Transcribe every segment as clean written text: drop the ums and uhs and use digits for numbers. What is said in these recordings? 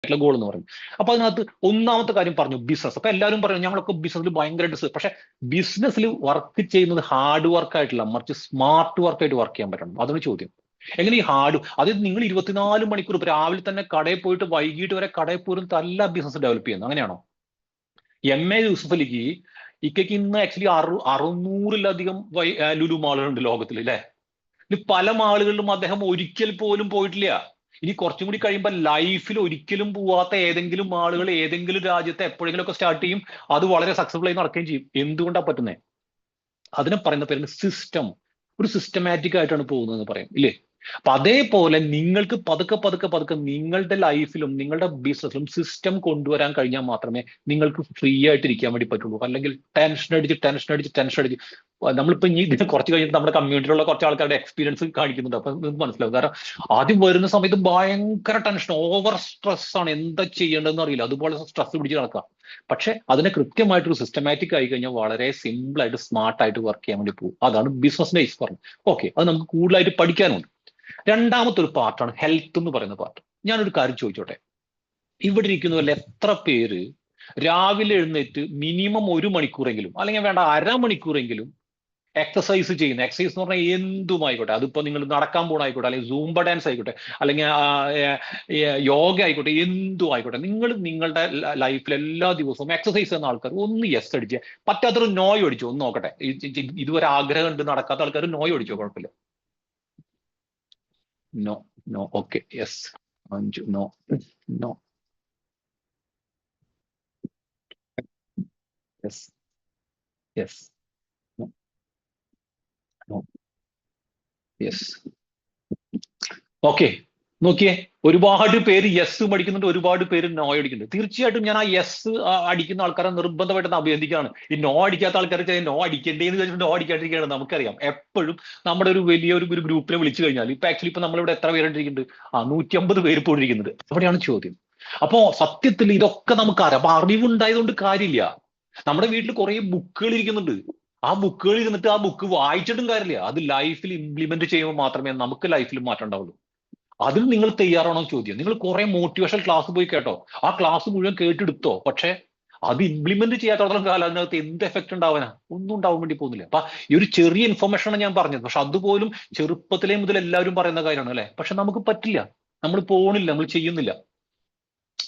Goal എന്ന് പറയും. അപ്പൊ അതിനകത്ത് ഒന്നാമത്തെ കാര്യം പറഞ്ഞു ബിസിനസ്. അപ്പൊ എല്ലാവരും പറഞ്ഞു ഞങ്ങളൊക്കെ ബിസിനസ്സിൽ ഭയങ്കരമായിട്ട്, പക്ഷെ ബിസിനസ്സിൽ വർക്ക് ചെയ്യുന്നത് ഹാർഡ് വർക്ക് ആയിട്ടില്ല, മറിച്ച് സ്മാർട്ട് വർക്കായിട്ട് വർക്ക് ചെയ്യാൻ പറ്റണം. അതാണ് ചോദ്യം. എങ്ങനെ ഈ അത് നിങ്ങൾ 24 മണിക്കൂർ ഇപ്പൊ രാവിലെ തന്നെ കടയിൽ പോയിട്ട് വൈകിട്ട് വരെ കടയിൽ പോലും തല്ല ബിസിനസ് ഡെവലപ്പ് ചെയ്യുന്നത്, അങ്ങനെയാണോ? MA യൂസുഫ് അലിക്ക് ഇക്കയ്ക്ക് ഇന്ന് ആക്ച്വലി 600-ലധികം ലുലു മാളുകളുണ്ട് ലോകത്തിൽ, അല്ലെ? പല മാളുകളിലും അദ്ദേഹം ഒരിക്കൽ പോലും പോയിട്ടില്ല. ഇനി കുറച്ചും കൂടി കഴിയുമ്പോൾ ലൈഫിൽ ഒരിക്കലും പോവാത്ത ഏതെങ്കിലും ആളുകൾ ഏതെങ്കിലും രാജ്യത്തെ എപ്പോഴെങ്കിലും ഒക്കെ സ്റ്റാർട്ട് ചെയ്യും, അത് വളരെ സക്സസ്ഫുൾ ആയി നടക്കുകയും ചെയ്യും. എന്തുകൊണ്ടാണ് പറ്റുന്നത്? അതിനെ പറയുന്ന പേരാണ് സിസ്റ്റം. ഒരു സിസ്റ്റമാറ്റിക് ആയിട്ടാണ് പോകുന്നതെന്ന് പറയും, ഇല്ലേ? അപ്പൊ അതേപോലെ നിങ്ങൾക്ക് പതുക്കെ പതുക്കെ പതുക്കെ നിങ്ങളുടെ ലൈഫിലും നിങ്ങളുടെ ബിസിനസ്സിലും സിസ്റ്റം കൊണ്ടുവരാൻ കഴിഞ്ഞാൽ മാത്രമേ നിങ്ങൾക്ക് ഫ്രീ ആയിട്ട് ഇരിക്കാൻ വേണ്ടി പറ്റുള്ളൂ. അല്ലെങ്കിൽ ടെൻഷൻ അടിച്ച് നമ്മളിപ്പോ ഇനി ഇതിന് കുറച്ച് കഴിഞ്ഞിട്ട് നമ്മുടെ കമ്മ്യൂണിറ്റിയിലുള്ള കുറച്ച് ആൾക്കാരുടെ എക്സ്പീരിയൻസ് കാണിക്കുന്നുണ്ട്. അപ്പൊ നിങ്ങൾക്ക് മനസ്സിലാവും. കാരണം ആദ്യം വരുന്ന സമയത്ത് ഭയങ്കര ടെൻഷൻ, ഓവർ സ്ട്രെസ് ആണ്, എന്താ ചെയ്യേണ്ടതെന്ന് അറിയില്ല, അതുപോലെ സ്ട്രെസ് പിടിച്ച് നടക്കാം. പക്ഷെ അതിനെ കൃത്യമായിട്ടൊരു സിസ്റ്റമാറ്റിക് ആയി കഴിഞ്ഞാൽ വളരെ സിമ്പിൾ ആയിട്ട് സ്മാർട്ടായിട്ട് വർക്ക് ചെയ്യാൻ വേണ്ടി പോകും. അതാണ് ബിസിനസിന്റെ ബേസ് പറഞ്ഞത്. ഓക്കെ, അത് നമുക്ക് കൂടുതലായിട്ട് പഠിക്കാനുണ്ട്. രണ്ടാമത്തെ ഒരു പാർട്ടാണ് ഹെൽത്ത് എന്ന് പറയുന്ന പാർട്ട്. ഞാനൊരു കാര്യം ചോദിച്ചോട്ടെ, ഇവിടെ ഇരിക്കുന്നവരിൽ എത്ര പേര് രാവിലെ എഴുന്നേറ്റ് മിനിമം 1 മണിക്കൂറെങ്കിലും, അല്ലെങ്കിൽ വേണ്ട 1/2 മണിക്കൂറെങ്കിലും എക്സസൈസ് ചെയ്യുന്ന, എക്സസൈസ് എന്ന് പറഞ്ഞാൽ എന്തുമായിക്കോട്ടെ, അതിപ്പോ നിങ്ങൾ നടക്കാൻ പോകണായിക്കോട്ടെ, അല്ലെങ്കിൽ സൂംബ ഡാൻസ് ആയിക്കോട്ടെ, അല്ലെങ്കിൽ യോഗ ആയിക്കോട്ടെ, എന്തും ആയിക്കോട്ടെ, നിങ്ങൾ നിങ്ങളുടെ ലൈഫിൽ എല്ലാ ദിവസവും എക്സസൈസ് ചെയ്യുന്ന ആൾക്കാർ ഒന്ന് യെസ് അടിക്കുക, പറ്റാത്തൊരു നോയ് അടിച്ചോ, ഒന്ന് നോക്കട്ടെ. ഇതുവരെ ആഗ്രഹം ഉണ്ട് നടക്കാത്ത ആൾക്കാർ നോയ് അടിച്ചോ, കുഴപ്പമില്ല. No, no, okay, yes. അഞ്ചു, no, no, yes, yes, no, no, yes. Okay, നോക്കിയേ, ഒരുപാട് പേര് യെസ് അടിക്കുന്നുണ്ട്, ഒരുപാട് പേര് നോ അടിക്കുന്നുണ്ട്. തീർച്ചയായിട്ടും ഞാൻ ആ യെസ് അടിക്കുന്ന ആൾക്കാരെ നിർബന്ധമായിട്ട് അഭിനന്ദിക്കുകയാണ്. ഈ നോ അടിക്കാത്ത ആൾക്കാരെ നോ അടിക്കേണ്ടതെന്ന് ചോദിച്ചിട്ട് നോ അടിക്കാണ്ടിരിക്കുകയാണ്. നമുക്കറിയാം എപ്പോഴും നമ്മുടെ ഒരു വലിയൊരു ഗ്രൂപ്പിനെ വിളിച്ചു കഴിഞ്ഞാൽ, ഇപ്പൊ ആക്ച്വലി ഇപ്പൊ നമ്മളിവിടെ എത്ര പേരുണ്ടിരിക്കുന്നുണ്ട്? 150 പേര് ഇപ്പോൾ ഇരിക്കുന്നുണ്ട്. അവിടെയാണ് ചോദ്യം. അപ്പോ സത്യത്തിൽ ഇതൊക്കെ നമുക്കറിയാം. അപ്പൊ അറിവുണ്ടായതുകൊണ്ട് കാര്യമില്ല. നമ്മുടെ വീട്ടിൽ കുറെ ബുക്കുകൾ ഇരിക്കുന്നുണ്ട്. ആ ബുക്കുകൾ ഇരുന്നിട്ട് ആ ബുക്ക് വായിച്ചിട്ടും കാര്യമില്ല. അത് ലൈഫിൽ ഇംപ്ലിമെന്റ് ചെയ്യുമ്പോൾ മാത്രമേ നമുക്ക് ലൈഫിൽ മാറ്റം ഉണ്ടാവുള്ളൂ. അതിൽ നിങ്ങൾ തയ്യാറാണോ ചോദ്യം. നിങ്ങൾ കുറെ മോട്ടിവേഷൻ ക്ലാസ് പോയി കേട്ടോ, ആ ക്ലാസ് മുഴുവൻ കേട്ടെടുത്തോ, പക്ഷെ അത് ഇംപ്ലിമെന്റ് ചെയ്യാത്തോളം കാലം അതിനകത്ത് എന്ത് എഫക്ട് ഉണ്ടാവാനാ? ഒന്നും ഉണ്ടാവാൻ വേണ്ടി പോകുന്നില്ല. അപ്പൊ ഈ ഒരു ചെറിയ ഇൻഫർമേഷനാണ് ഞാൻ പറഞ്ഞത്, പക്ഷെ അതുപോലും ചെറുപ്പത്തിലേ മുതൽ എല്ലാവരും പറയുന്ന കാര്യമാണ്, അല്ലെ? പക്ഷെ നമുക്ക് പറ്റില്ല, നമ്മൾ പോണില്ല, നമ്മൾ ചെയ്യുന്നില്ല.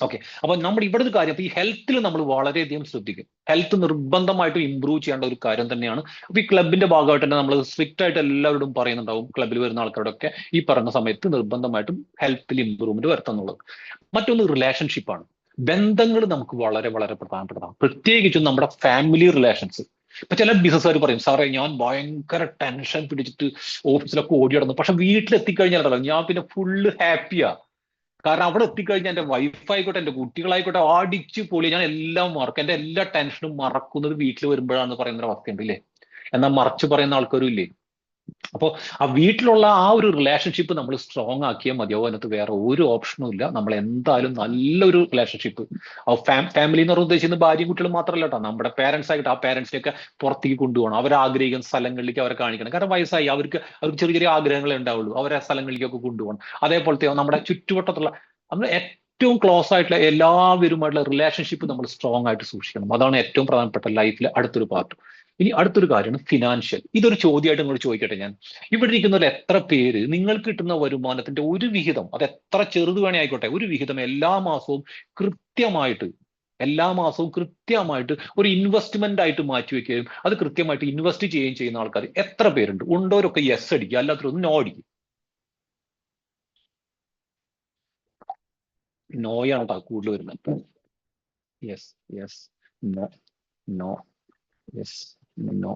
ഓക്കെ, അപ്പൊ നമ്മൾ ഇവിടെ ഒരു കാര്യം, അപ്പൊ ഈ ഹെൽത്തിൽ നമ്മൾ വളരെയധികം ശ്രദ്ധിക്കും. ഹെൽത്ത് നിർബന്ധമായിട്ടും ഇമ്പ്രൂവ് ചെയ്യേണ്ട ഒരു കാര്യം തന്നെയാണ്. അപ്പൊ ഈ ക്ലബിന്റെ ഭാഗമായിട്ട് തന്നെ നമ്മൾ സ്ട്രിക്റ്റ് ആയിട്ട് എല്ലാവരോടും പറയുന്നുണ്ടാവും, ക്ലബിൽ വരുന്ന ആൾക്കാരോടൊക്കെ ഈ പറഞ്ഞ സമയത്ത് നിർബന്ധമായിട്ടും ഹെൽത്തിൽ ഇമ്പ്രൂവ്മെന്റ് വരുത്തുന്നുള്ളത്. മറ്റൊന്ന് റിലേഷൻഷിപ്പാണ്. ബന്ധങ്ങൾ നമുക്ക് വളരെ വളരെ പ്രധാനപ്പെട്ടതാണ്, പ്രത്യേകിച്ചും നമ്മുടെ ഫാമിലി റിലേഷൻസ്. ഇപ്പൊ ചില ബിസിനസ്സുകാർ പറയും, സാറേ ഞാൻ ഭയങ്കര ടെൻഷൻ പിടിച്ചിട്ട് ഓഫീസിലൊക്കെ ഓടി നടന്നു, പക്ഷെ വീട്ടിലെത്തിക്കഴിഞ്ഞാൽ ഞാൻ പിന്നെ ഫുള്ള് ഹാപ്പിയാ. കാരണം അവിടെ എത്തിക്കഴിഞ്ഞാൽ എന്റെ വൈഫായിക്കോട്ടെ, എന്റെ കുട്ടികളായിക്കോട്ടെ, അടിച്ചു പൊളി, ഞാൻ എല്ലാം മറക്കും, എന്റെ എല്ലാ ടെൻഷനും മറക്കുന്നത് വീട്ടിൽ വരുമ്പോഴാണെന്ന് പറയുന്ന ഒരു അവസ്ഥയുണ്ട്, ഇല്ലേ? എന്നാൽ മറച്ചു പറയുന്ന ആൾക്കാരും ഇല്ലേ? അപ്പോൾ ആ വീട്ടിലുള്ള ആ ഒരു റിലേഷൻഷിപ്പ് നമ്മൾ സ്ട്രോങ് ആക്കിയാൽ മതിയാവും. അതിനകത്ത് വേറെ ഒരു ഓപ്ഷനും ഇല്ല. നമ്മൾ എന്തായാലും നല്ലൊരു റിലേഷൻഷിപ്പ്, ഫാമിലി എന്ന് പറഞ്ഞ ഉദ്ദേശിക്കുന്നത് ഭാര്യയും കുട്ടികളും മാത്രമല്ല കേട്ടോ, നമ്മുടെ പേരൻസ് ആയിട്ട് ആ പേരൻസിനെയൊക്കെ പുറത്തേക്ക് കൊണ്ടുപോകണം. അവർ ആഗ്രഹിക്കുന്ന സ്ഥലങ്ങളിലേക്ക് അവരെ കാണിക്കണം. കാരണം വയസ്സായി, അവർക്ക് ചെറിയ ചെറിയ ആഗ്രഹങ്ങളെ ഉണ്ടാവുള്ളൂ, അവരെ സ്ഥലങ്ങളിലേക്കൊക്കെ കൊണ്ടുപോകണം. അതേപോലത്തെ നമ്മുടെ ചുറ്റുവട്ടത്തുള്ള നമ്മൾ ഏറ്റവും ക്ലോസ് ആയിട്ടുള്ള എല്ലാവരുമായിട്ടുള്ള റിലേഷൻഷിപ്പ് നമ്മൾ സ്ട്രോങ് ആയിട്ട് സൂക്ഷിക്കണം. അതാണ് ഏറ്റവും പ്രധാനപ്പെട്ട ലൈഫിലെ അടുത്തൊരു പാർട്ട്. ഇനി അടുത്തൊരു കാര്യമാണ് ഫിനാൻഷ്യൽ. ഇതൊരു ചോദ്യമായിട്ട് നിങ്ങൾ ചോദിക്കട്ടെ ഞാൻ. ഇവിടെ ഇരിക്കുന്നവർ എത്ര പേര് നിങ്ങൾക്ക് കിട്ടുന്ന വരുമാനത്തിന്റെ ഒരു വിഹിതം, അത് എത്ര ചെറുത് വേണേ ആയിക്കോട്ടെ, ഒരു വിഹിതം എല്ലാ മാസവും കൃത്യമായിട്ട് ഒരു ഇൻവെസ്റ്റ്മെന്റ് ആയിട്ട് മാറ്റിവെക്കുകയും അത് കൃത്യമായിട്ട് ഇൻവെസ്റ്റ് ചെയ്യുകയും ചെയ്യുന്ന ആൾക്കാർ എത്ര പേരുണ്ട്? ഉണ്ടോരൊക്കെ യെസ് അടിക്കുക, അല്ലാത്തവരൊന്നും നോ അടിക്കും. നോയാണ് കേട്ടോ കൂടുതൽ വരുന്നത്. Yes, yes, no, no, yes, no.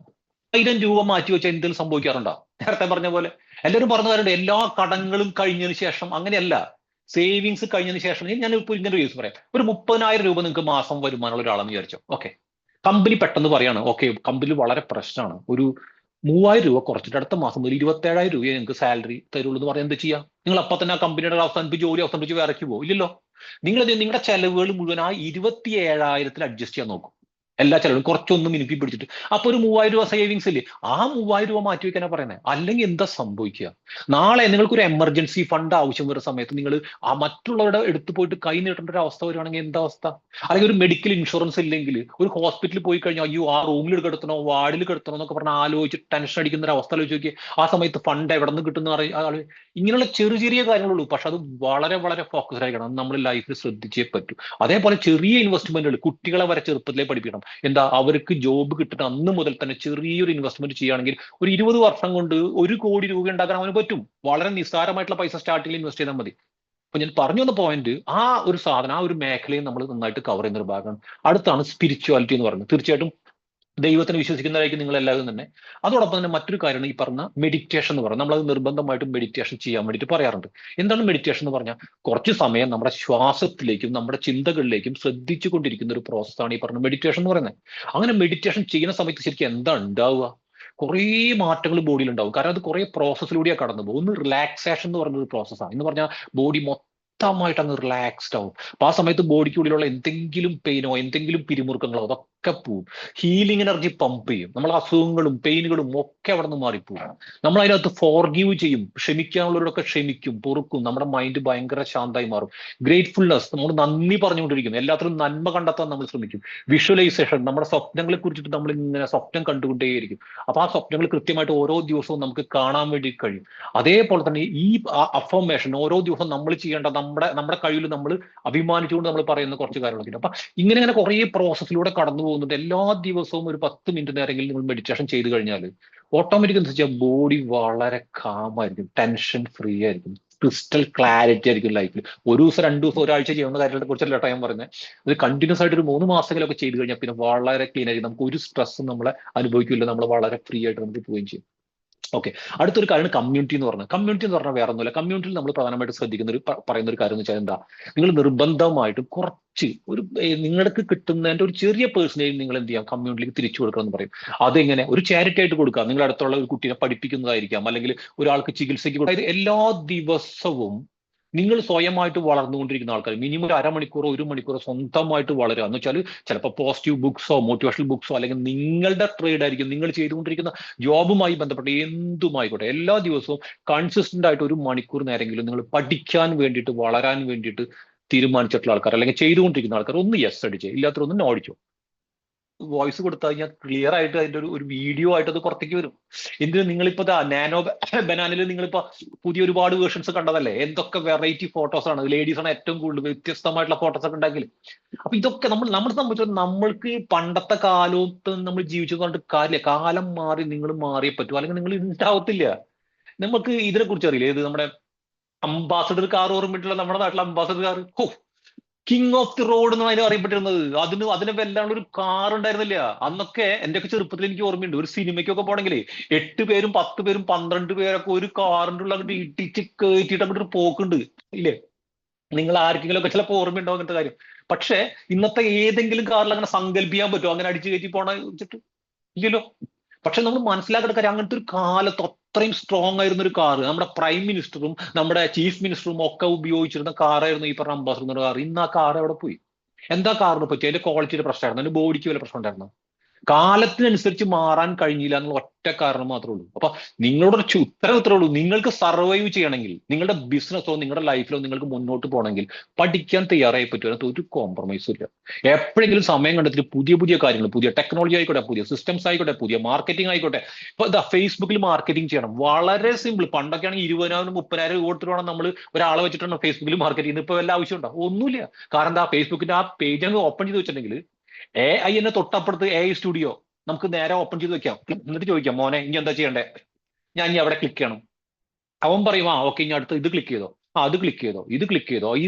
1000 രൂപ മാറ്റി വെച്ചാൽ എന്തെങ്കിലും സംഭവിക്കാറുണ്ടോ? നേരത്തെ പറഞ്ഞ പോലെ എല്ലാവരും പറഞ്ഞു തരുന്നുണ്ട്, എല്ലാ കടങ്ങളും കഴിഞ്ഞതിന് ശേഷം. അങ്ങനെയല്ല, സേവിങ്സ് കഴിഞ്ഞതിന് ശേഷം. ഞാൻ ഇപ്പോൾ ഇങ്ങനെ ഒരു കേസ് പറയാം. ഒരു 30,000 രൂപ നിങ്ങൾക്ക് മാസം വരുമാനമുള്ള ഒരാളെന്ന് വിചാരിച്ചോ. ഓക്കെ, കമ്പനി പെട്ടെന്ന് പറയാണ്, ഓക്കെ കമ്പനി വളരെ പ്രശ്നമാണ്, ഒരു 3,000 രൂപ കുറച്ചിട്ട് അടുത്ത മാസം മുതൽ 27,000 രൂപയെ നിങ്ങൾക്ക് സാലറി തരുള്ളൂ എന്ന് പറയാൻ എന്താ ചെയ്യുക? നിങ്ങൾ അപ്പൊ തന്നെ ആ കമ്പനിയുടെ അവസാനിപ്പിച്ച് ജോലി അവസാനിപ്പിച്ച് വേറെക്ക് പോകും? ഇല്ലല്ലോ. നിങ്ങളുടെ ചെലവുകൾ മുഴുവൻ ആ 27,000-ൽ അഡ്ജസ്റ്റ് ചെയ്യാൻ നോക്കും. എല്ലാ ചെലവും കുറച്ചൊന്നും മിനുക്കി പിടിച്ചിട്ട്. അപ്പൊ ഒരു 3000 രൂപ സേവിങ്സ് ഇല്ലേ, ആ 3000 രൂപ മാറ്റി വെക്കാനാ പറയുന്നത്. അല്ലെങ്കിൽ എന്താ സംഭവിക്കുക? നാളെ നിങ്ങൾക്കൊരു എമർജൻസി ഫണ്ട് ആവശ്യം വരുന്ന സമയത്ത് നിങ്ങൾ ആ മറ്റുള്ളവരുടെ എടുത്തു പോയിട്ട് കൈ നീട്ടേണ്ട ഒരു അവസ്ഥ വരുവാണെങ്കിൽ എന്താ അവസ്ഥ? അല്ലെങ്കിൽ ഒരു മെഡിക്കൽ ഇൻഷുറൻസ് ഇല്ലെങ്കിൽ ഒരു ഹോസ്പിറ്റലിൽ പോയി കഴിഞ്ഞാൽ അയ്യോ ആ റൂമിൽ കിടത്തണോ വാർഡിൽ കിടത്തണോ എന്നൊക്കെ പറഞ്ഞാൽ ആലോചിച്ച് ടെൻഷൻ അടിക്കുന്ന ഒരു അവസ്ഥ ആലോചിച്ച് നോക്കി. ആ സമയത്ത് ഫണ്ട് എവിടെ നിന്ന് കിട്ടുന്ന ആള് ഇങ്ങനെയുള്ള ചെറിയ ചെറിയ കാര്യങ്ങളുള്ളൂ. പക്ഷെ അത് വളരെ വളരെ ഫോക്കസ്ഡ് ആയിരിക്കണം. അത് നമ്മൾ ലൈഫിൽ ശ്രദ്ധിച്ചേ പറ്റൂ. അതേപോലെ ചെറിയ ഇൻവെസ്റ്റ്മെന്റുകൾ കുട്ടികളെ വരെ ചെറുപ്പത്തിലേ പഠിപ്പിക്കണം. എന്താ, അവർക്ക് ജോബ് കിട്ടുന്ന അന്ന് മുതൽ തന്നെ ചെറിയൊരു ഇൻവെസ്റ്റ്മെന്റ് ചെയ്യുകയാണെങ്കിൽ ഒരു 20 വർഷം കൊണ്ട് 1 കോടി രൂപ ഉണ്ടാക്കാൻ അവന് പറ്റും. വളരെ നിസ്സാരമായിട്ടുള്ള പൈസ സ്റ്റാർട്ടിങ്ങിൽ ഇൻവെസ്റ്റ് ചെയ്താൽ മതി. അപ്പൊ ഞാൻ പറഞ്ഞു വന്ന പോയിന്റ്, ആ ഒരു സാധനം, ആ ഒരു മേഖലയും നമ്മൾ നന്നായിട്ട് കവർ ചെയ്യുന്ന ഒരു ഭാഗമാണ്. അടുത്താണ് സ്പിരിച്വാലിറ്റി എന്ന് പറയുന്നത്. തീർച്ചയായിട്ടും ദൈവത്തിന് വിശ്വസിക്കുന്നതായിരിക്കും നിങ്ങൾ എല്ലാവരും തന്നെ. അതോടൊപ്പം തന്നെ മറ്റൊരു കാര്യമാണ് ഈ പറഞ്ഞ മെഡിറ്റേഷൻ എന്ന് പറയുന്നത്. നമ്മളത് നിർബന്ധമായിട്ടും മെഡിറ്റേഷൻ ചെയ്യാൻ വേണ്ടിയിട്ട് പറയാറുണ്ട്. എന്താണ് മെഡിറ്റേഷൻ എന്ന് പറഞ്ഞാൽ? കുറച്ച് സമയം നമ്മുടെ ശ്വാസത്തിലേക്കും നമ്മുടെ ചിന്തകളിലേക്കും ശ്രദ്ധിച്ചു കൊണ്ടിരിക്കുന്ന ഒരു പ്രോസസ്സാണ് ഈ പറഞ്ഞ മെഡിറ്റേഷൻ എന്ന് പറയുന്നത്. അങ്ങനെ മെഡിറ്റേഷൻ ചെയ്യുന്ന സമയത്ത് ശരിക്കും എന്താ ഉണ്ടാവുക? കുറേ മാറ്റങ്ങൾ ബോഡിയിൽ ഉണ്ടാവും. കാരണം അത് കുറേ പ്രോസസ്സിലൂടെയാണ് കടന്നു പോകും. ഒന്ന് റിലാക്സേഷൻ എന്ന് പറയുന്ന ഒരു പ്രോസസ്സാണ്. എന്ന് പറഞ്ഞാൽ ബോഡി മൊത്തമായിട്ട് അങ്ങ് റിലാക്സ്ഡ് ആവും. അപ്പൊ ആ സമയത്ത് ബോഡിക്കുള്ളിലുള്ള എന്തെങ്കിലും പെയിനോ എന്തെങ്കിലും പിരിമുറുക്കങ്ങളോ അതൊക്കെ പോവും. ഹീലിംഗ് എനർജി പമ്പ് ചെയ്യും. നമ്മളെ അസുഖങ്ങളും പെയിനുകളും ഒക്കെ അവിടെ നിന്ന് മാറിപ്പോവും. നമ്മൾ അതിനകത്ത് ഫോർഗീവ് ചെയ്യും. ക്ഷമിക്കാനുള്ളവരൊക്കെ ക്ഷമിക്കും, പൊറുക്കും. നമ്മുടെ മൈൻഡ് ഭയങ്കര ശാന്തമായി മാറും. ഗ്രേറ്റ്ഫുൾനെസ്, നമ്മൾ നന്ദി പറഞ്ഞുകൊണ്ടിരിക്കും. എല്ലാത്തിലും നന്മ കണ്ടെത്താൻ നമ്മൾ ശ്രമിക്കും. വിഷ്വലൈസേഷൻ, നമ്മുടെ സ്വപ്നങ്ങളെ കുറിച്ചിട്ട് നമ്മൾ ഇങ്ങനെ സ്വപ്നം കണ്ടുകൊണ്ടേയിരിക്കും. അപ്പൊ ആ സ്വപ്നങ്ങൾ കൃത്യമായിട്ട് ഓരോ ദിവസവും നമുക്ക് കാണാൻ വേണ്ടി കഴിയും. അതേപോലെ തന്നെ ഈ അഫർമേഷൻ ഓരോ ദിവസവും നമ്മൾ ചെയ്യേണ്ട, നമ്മുടെ കഴിവിൽ നമ്മൾ അഭിമാനിച്ചുകൊണ്ട് നമ്മൾ പറയുന്ന കുറച്ച് കാര്യങ്ങളൊക്കെ. അപ്പൊ ഇങ്ങനെ കുറെ പ്രോസസ്സിലൂടെ കടന്നു പോകുന്നുണ്ട്. എല്ലാ ദിവസവും ഒരു 10 മിനിറ്റ് നേരമെങ്കിലും നിങ്ങൾ മെഡിറ്റേഷൻ ചെയ്ത് കഴിഞ്ഞാൽ ഓട്ടോമാറ്റിക് എന്താ വെച്ചാൽ ബോഡി വളരെ കാമായിരിക്കും, ടെൻഷൻ ഫ്രീ ആയിരിക്കും, ക്രിസ്റ്റൽ ക്ലാരിറ്റി ആയിരിക്കും ലൈഫിൽ. ഒരു ദിവസം 2 ദിവസം ഒരാഴ്ച ചെയ്യുന്ന കാര്യങ്ങളെ കുറിച്ചല്ല ഞാൻ പറയുന്നത്. അത് കണ്ടിന്യൂസ് ആയിട്ട് ഒരു 3 മാസങ്ങളൊക്കെ ചെയ്ത് കഴിഞ്ഞാൽ പിന്നെ വളരെ ക്ലീൻ ആയിരിക്കും. നമുക്ക് ഒരു സ്ട്രെസ്സും നമ്മളെ അനുഭവിക്കില്ല. നമ്മൾ വളരെ ഫ്രീ ആയിട്ട് നമുക്ക് പോവുകയും ചെയ്യും. ഓക്കെ, അടുത്തൊരു കാര്യമാണ് കമ്മ്യൂണിറ്റി എന്ന് പറഞ്ഞത്. കമ്മ്യൂണിറ്റി എന്ന് പറഞ്ഞാൽ വേറെ ഒന്നുമില്ല. കമ്മ്യൂണിറ്റിയിൽ നമ്മൾ പ്രധാനമായിട്ട് ശ്രദ്ധിക്കുന്ന പറയുന്ന ഒരു കാര്യം എന്ന് വെച്ചാൽ എന്താ, നിങ്ങൾ നിർബന്ധമായിട്ടും കുറച്ച് നിങ്ങൾക്ക് കിട്ടുന്നതിന്റെ ഒരു ചെറിയ പേഴ്സണേജ് നിങ്ങൾ എന്ത് ചെയ്യാം, കമ്മ്യൂണിറ്റിക്ക് തിരിച്ചു കൊടുക്കണം എന്ന് പറയും. അതെങ്ങനെ? ഒരു ചാരിറ്റി ആയിട്ട് കൊടുക്കുക. നിങ്ങൾ അടുത്തുള്ള ഒരു കുട്ടീനെ പഠിപ്പിക്കുന്നതായിരിക്കാം, അല്ലെങ്കിൽ ഒരാൾക്ക് ചികിത്സയ്ക്ക് കൊടുക്കുക. അതായത് എല്ലാ ദിവസവും നിങ്ങൾ സ്വയമായിട്ട് വളർന്നുകൊണ്ടിരിക്കുന്ന ആൾക്കാർ മിനിമം ഒരു അരമണിക്കൂറോ 1 മണിക്കൂറോ സ്വന്തമായിട്ട് വളരുക എന്ന് വെച്ചാൽ ചിലപ്പോൾ പോസിറ്റീവ് ബുക്സോ മോട്ടിവേഷണൽ ബുക്സോ അല്ലെങ്കിൽ നിങ്ങളുടെ ട്രേഡ് ആയിരിക്കും, നിങ്ങൾ ചെയ്തുകൊണ്ടിരിക്കുന്ന ജോബുമായി ബന്ധപ്പെട്ട് എന്തുമായിക്കോട്ടെ, എല്ലാ ദിവസവും കൺസിസ്റ്റന്റ് ആയിട്ട് 1 മണിക്കൂർ നേരെങ്കിലും നിങ്ങൾ പഠിക്കാൻ വേണ്ടിയിട്ട് വളരാൻ വേണ്ടിയിട്ട് തീരുമാനിച്ചിട്ടുള്ള ആൾക്കാർ അല്ലെങ്കിൽ ചെയ്തുകൊണ്ടിരിക്കുന്ന ആൾക്കാർ ഒന്ന് യെസ് അടിച്ചേ, ഇല്ലാത്തതൊന്നും നോ അടിച്ചോ. വോയിസ് കൊടുത്തു കഴിഞ്ഞാൽ ക്ലിയർ ആയിട്ട് അതിന്റെ ഒരു വീഡിയോ ആയിട്ട് അത് പുറത്തേക്ക് വരും. എന്തിന്? നിങ്ങളിപ്പോ നാനോ ബനാനിൽ നിങ്ങളിപ്പോ പുതിയ ഒരുപാട് വേർഷൻസ് കണ്ടതല്ലേ? എന്തൊക്കെ വെറൈറ്റി ഫോട്ടോസ് ആണ്, ലേഡീസ് ആണ് ഏറ്റവും കൂടുതൽ വ്യത്യസ്തമായിട്ടുള്ള ഫോട്ടോസ് ഒക്കെ ഉണ്ടാക്കില്ല. അപ്പൊ ഇതൊക്കെ നമ്മളെ സംബന്ധിച്ചിടത്തോളം നമ്മൾക്ക് പണ്ടത്തെ കാലത്ത് നമ്മൾ ജീവിച്ചു പറഞ്ഞിട്ട് കാര്യമില്ല. കാലം മാറി, നിങ്ങൾ മാറിയേ പറ്റൂ, അല്ലെങ്കിൽ നിങ്ങൾ ഉണ്ടാവത്തില്ല. നമുക്ക് ഇതിനെ കുറിച്ച് അറിയില്ല. ഇത് നമ്മുടെ അംബാസഡർ കാർ ഓർമ്മിട്ടുള്ള നമ്മുടെ നാട്ടിലെ ambassador car, king of the road എന്നാണ് അതിന് അറിയപ്പെട്ടിരുന്നത്. അതിനെ വെല്ലാണ്ട് ഒരു കാർ ഉണ്ടായിരുന്നില്ല അന്നൊക്കെ. എന്റെ ഒക്കെ ചെറുപ്പത്തിൽ എനിക്ക് ഓർമ്മയുണ്ട്, ഒരു സിനിമയ്ക്കൊക്കെ പോകണമെങ്കിൽ 8 പേരും 10 പേരും 12 പേരൊക്കെ ഒരു കാറിന്റെ ഉള്ള അങ്ങോട്ട് ഇട്ടിച്ച് കയറ്റിയിട്ട് അങ്ങോട്ട് ഒരു പോക്കുണ്ട് ഇല്ലേ? നിങ്ങൾ ആർക്കെങ്കിലും ഒക്കെ ചിലപ്പോൾ ഓർമ്മയുണ്ടോ അങ്ങനത്തെ കാര്യം? പക്ഷെ ഇന്നത്തെ ഏതെങ്കിലും കാറിൽ അങ്ങനെ സങ്കല്പിക്കാൻ പറ്റുമോ അങ്ങനെ അടിച്ചു കയറ്റി പോണ വെച്ചിട്ട്? ഇല്ലല്ലോ. പക്ഷെ നമ്മൾ മനസ്സിലാക്കേണ്ട കാര്യം, അങ്ങനത്തെ ഒരു കാലത്ത് അത്രയും സ്ട്രോങ് ആയിരുന്ന ഒരു കാർ, നമ്മുടെ പ്രൈം മിനിസ്റ്ററും നമ്മുടെ ചീഫ് മിനിസ്റ്ററും ഒക്കെ ഉപയോഗിച്ചിരുന്ന കാറായിരുന്നു ഈ പറഞ്ഞ അംബാസഡർ കാർ. ഇന്ന് ആ കാർ എവിടെ പോയി? എന്താ കാറിനെ പറ്റി? അതിന്റെ ക്വാളിറ്റിയുടെ പ്രശ്നമായിരുന്നു, അതിന്റെ ബോഡിക്ക് വല്ല പ്രശ്നം ഉണ്ടായിരുന്നു? കാലത്തിനനുസരിച്ച് മാറാൻ കഴിഞ്ഞില്ല എന്നുള്ള ഒറ്റ കാരണം മാത്രമേ ഉള്ളൂ. അപ്പൊ നിങ്ങളുടെ ഒരു ഉത്തരവേ ഉള്ളൂ. നിങ്ങൾക്ക് സർവൈവ് ചെയ്യണമെങ്കിൽ, നിങ്ങളുടെ ബിസിനസ്സോ നിങ്ങളുടെ ലൈഫിലോ നിങ്ങൾക്ക് മുന്നോട്ട് പോകണമെങ്കിൽ പഠിക്കാൻ തയ്യാറായി പറ്റും. അതിനകത്ത് ഒരു കോംപ്രമൈസും ഇല്ല. എപ്പോഴെങ്കിലും സമയം കണ്ടെത്തിയിട്ട് പുതിയ പുതിയ കാര്യങ്ങൾ, പുതിയ ടെക്നോളജി ആയിക്കോട്ടെ, പുതിയ സിസ്റ്റംസ് ആയിക്കോട്ടെ, പുതിയ മാർക്കറ്റിംഗ് ആയിക്കോട്ടെ. ഇപ്പൊ എന്താ, ഫേസ്ബുക്കിൽ മാർക്കറ്റിംഗ് ചെയ്യണം. വളരെ സിമ്പിൾ. പണ്ടൊക്കെ ആണെങ്കിൽ 20,000 30,000 കൊടുത്തിട്ട് വേണം നമ്മൾ ഒരാളെ വെച്ചിട്ടാണ് ഫേസ്ബുക്കിൽ മാർക്കറ്റ് ചെയ്യുന്നത്. ഇപ്പൊ വല്ല ആവശ്യമുണ്ടോ? ഒന്നുമില്ല. കാരണം എന്താ, ഫേസ്ബുക്കിന്റെ ആ പേജ് അങ്ങ് ഓപ്പൺ ചെയ്ത് വെച്ചിട്ടുണ്ടെങ്കിൽ AI എന്നെ തൊട്ടപ്പുറത്ത് AI സ്റ്റുഡിയോ നമുക്ക് നേരെ ഓപ്പൺ ചെയ്ത് വെക്കാം. എന്നിട്ട് ചോദിക്കാം, മോനെ ഇനി എന്താ ചെയ്യണ്ടേ? ഞാൻ ഇനി അവിടെ ക്ലിക്ക് ചെയ്യണം. അവൻ പറയും, ഓക്കെ ഇനി അടുത്ത് ഇത് ക്ലിക്ക് ചെയ്തോ, അത് ക്ലിക്ക് ചെയ്തോ, ഇത് ക്ലിക്ക് ചെയ്തോ, ഈ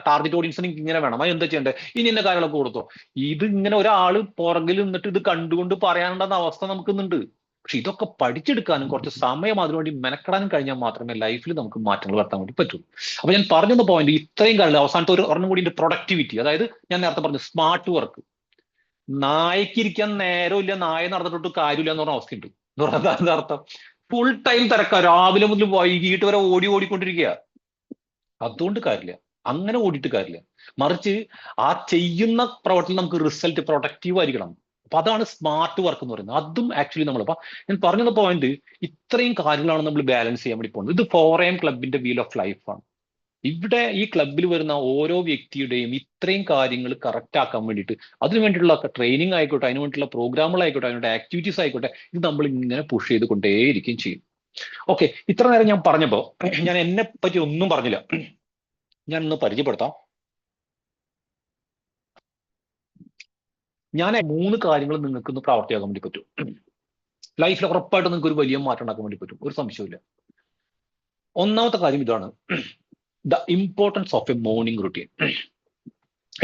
ടാർഗറ്റ് ഓഡിയൻസിന് ഇങ്ങനെ വേണം, അത് എന്താ ചെയ്യണ്ടേ, ഇനി ഇന്ന കാര്യങ്ങളൊക്കെ കൊടുത്തോ. ഇത് ഇങ്ങനെ ഒരാള് പുറകിൽ നിന്നിട്ട് ഇത് കണ്ടുകൊണ്ട് പറയാനുണ്ടെന്ന അവസ്ഥ നമുക്കുന്നുണ്ട്. പക്ഷെ ഇതൊക്കെ പഠിച്ചെടുക്കാനും കുറച്ച് സമയം അതിനുവേണ്ടി മെനക്കെടാനും കഴിഞ്ഞാൽ മാത്രമേ ലൈഫിൽ നമുക്ക് മാറ്റങ്ങൾ വരുത്താൻ വേണ്ടി പറ്റൂ. അപ്പൊ ഞാൻ പറഞ്ഞ പോയിന്റ് ഇത്രയും കാര്യങ്ങൾ. അവസാനത്തെ ഒരെണ്ണം കൂടി പ്രൊഡക്ടിവിറ്റി. അതായത് ഞാൻ നേരത്തെ പറഞ്ഞു സ്മാർട്ട് വർക്ക്. നായക്കിരിക്കാൻ നേരമില്ല, നായ നടന്നിട്ട് കാര്യമില്ല എന്ന് പറഞ്ഞ അവസ്ഥയുണ്ട്. എന്ന് പറഞ്ഞാൽ എന്താ അർത്ഥം? ഫുൾ ടൈം തിരക്കാ, രാവിലെ മുതൽ വൈകിട്ട് വരെ ഓടിക്കൊണ്ടിരിക്കുക. അതുകൊണ്ട് കാര്യമില്ല. അങ്ങനെ ഓടിയിട്ട് കാര്യമില്ല. മറിച്ച് ആ ചെയ്യുന്ന പ്രവർത്തനം നമുക്ക് റിസൾട്ട് പ്രൊഡക്റ്റീവ് ആയിരിക്കണം. അപ്പൊ അതാണ് സ്മാർട്ട് വർക്ക് എന്ന് പറയുന്നത്. അതും ആക്ച്വലി നമ്മൾ, അപ്പൊ ഞാൻ പറഞ്ഞ പോയിന്റ് ഇത്രയും കാര്യങ്ങളാണ് നമ്മൾ ബാലൻസ് ചെയ്യാൻ വേണ്ടി പോകുന്നത്. ഇത് 4AM ക്ലബിന്റെ വീൽ ഓഫ് ലൈഫാണ്. ഇവിടെ ഈ ക്ലബിൽ വരുന്ന ഓരോ വ്യക്തിയുടെയും ഇത്രയും കാര്യങ്ങൾ കറക്റ്റ് ആക്കാൻ വേണ്ടിയിട്ട് അതിനു വേണ്ടിയിട്ടുള്ള ട്രെയിനിങ് ആയിക്കോട്ടെ, അതിനു വേണ്ടിയിട്ടുള്ള പ്രോഗ്രാമുകളായിക്കോട്ടെ, അതിനുള്ള ആക്ടിവിറ്റീസ് ആയിക്കോട്ടെ, ഇത് നമ്മൾ ഇങ്ങനെ പുഷ് ചെയ്ത് കൊണ്ടേയിരിക്കുകയും ചെയ്യും. ഓക്കെ, ഇത്ര നേരം ഞാൻ പറഞ്ഞപ്പോ ഞാൻ എന്നെ പറ്റി ഒന്നും പറഞ്ഞില്ല. ഞാൻ ഒന്ന് പരിചയപ്പെടുത്താം. ഞാൻ 3 കാര്യങ്ങൾ നിങ്ങൾക്ക് ഒന്ന് പ്രാവർത്തിയാക്കാൻ വേണ്ടി പറ്റും. ലൈഫിൽ ഉറപ്പായിട്ട് നിങ്ങൾക്ക് ഒരു വലിയ മാറ്റം ഉണ്ടാക്കാൻ വേണ്ടി പറ്റും, ഒരു സംശയമില്ല. ഒന്നാമത്തെ കാര്യം ഇതാണ്, the importance of A morning routine.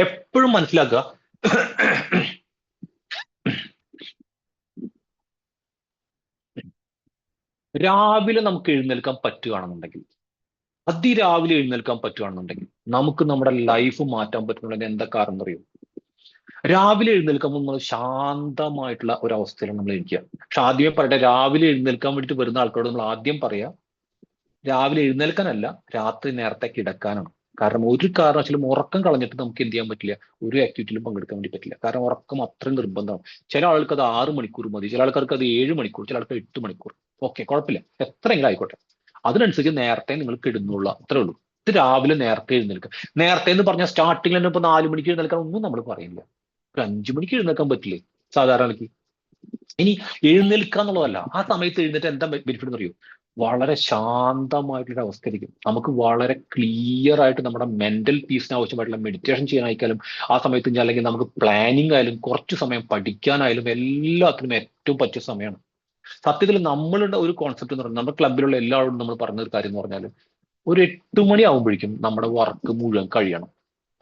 എപ്പോഴും മനസ്സിലാക്കുക, രാവിലെ നമുക്ക് എഴുന്നേൽക്കാൻ പറ്റുകയാണെന്നുണ്ടെങ്കിൽ, അതിരാവിലെ എഴുന്നേൽക്കാൻ പറ്റുകയാണെന്നുണ്ടെങ്കിൽ നമുക്ക് നമ്മുടെ ലൈഫ് മാറ്റാൻ പറ്റുന്നുണ്ടെങ്കിൽ എന്താ കാരണം എന്നറിയും? രാവിലെ എഴുന്നേൽക്കുമ്പോൾ നമ്മൾ ശാന്തമായിട്ടുള്ള ഒരു അവസ്ഥയിലാണ് നമ്മൾ ഇരിക്കുക. പക്ഷെ ആദ്യമേ പറയട്ടെ, രാവിലെ എഴുന്നേൽക്കാൻ വേണ്ടിയിട്ട് വരുന്ന ആൾക്കാരോട് നമ്മൾ ആദ്യം പറയാ, രാവിലെ എഴുന്നേൽക്കാനല്ല, രാത്രി നേരത്തെ കിടക്കാനാണ്. കാരണം ഒരു കാരണവശാലും ഉറക്കം കളഞ്ഞിട്ട് നമുക്ക് എന്ത് ചെയ്യാൻ പറ്റില്ല, ഒരു ആക്ടിവിറ്റിയിലും പങ്കെടുക്കാൻ വേണ്ടി പറ്റില്ല. കാരണം ഉറക്കം അത്രയും നിർബന്ധമാണ്. ചില ആൾക്ക് അത് 6 മണിക്കൂർ മതി, ചില ആൾക്കാർക്ക് അത് 7 മണിക്കൂർ, ചില ആൾക്ക് 8 മണിക്കൂർ. ഓക്കെ, കുഴപ്പമില്ല, എത്രയെങ്കിലും ആയിക്കോട്ടെ. അതിനനുസരിച്ച് നേരത്തെ നിങ്ങൾ കിടന്നുള്ള, അത്രേ ഉള്ളൂ. ഇത് രാവിലെ നേരത്തെ എഴുന്നേൽക്കുക. നേരത്തെ എന്ന് പറഞ്ഞാൽ സ്റ്റാർട്ടിങ്ങിൽ തന്നെ ഇപ്പൊ 4 മണിക്ക് എഴുന്നേൽക്കാൻ ഒന്നും നമ്മൾ പറയില്ല. ഒരു 5 മണിക്ക് എഴുന്നേൽക്കാൻ പറ്റില്ലേ സാധാരണക്ക്? ഇനി എഴുന്നേൽക്കുക എന്നുള്ളതല്ല, ആ സമയത്ത് എഴുന്നേറ്റ് എന്താ ബെനിഫിറ്റ് എന്ന് അറിയോ? വളരെ ശാന്തമായിട്ടൊരു അവസ്ഥയായിരിക്കും. നമുക്ക് വളരെ ക്ലിയർ ആയിട്ട് നമ്മുടെ മെന്റൽ പീസിന് ആവശ്യമായിട്ടുള്ള മെഡിറ്റേഷൻ ചെയ്യാനായിരിക്കാലും ആ സമയത്ത്, അല്ലെങ്കിൽ നമുക്ക് പ്ലാനിങ് ആയാലും കുറച്ച് സമയം പഠിക്കാനായാലും എല്ലാത്തിനും ഏറ്റവും പറ്റിയ സമയമാണ്. സത്യത്തിൽ നമ്മളുടെ ഒരു കോൺസെപ്റ്റ് എന്ന് പറഞ്ഞാൽ, നമ്മുടെ ക്ലബിലുള്ള എല്ലാവരോടും നമ്മൾ പറഞ്ഞ ഒരു കാര്യം എന്ന് പറഞ്ഞാൽ, ഒരു 8 മണി ആകുമ്പോഴേക്കും നമ്മുടെ വർക്ക് മുഴുവൻ കഴിയണം.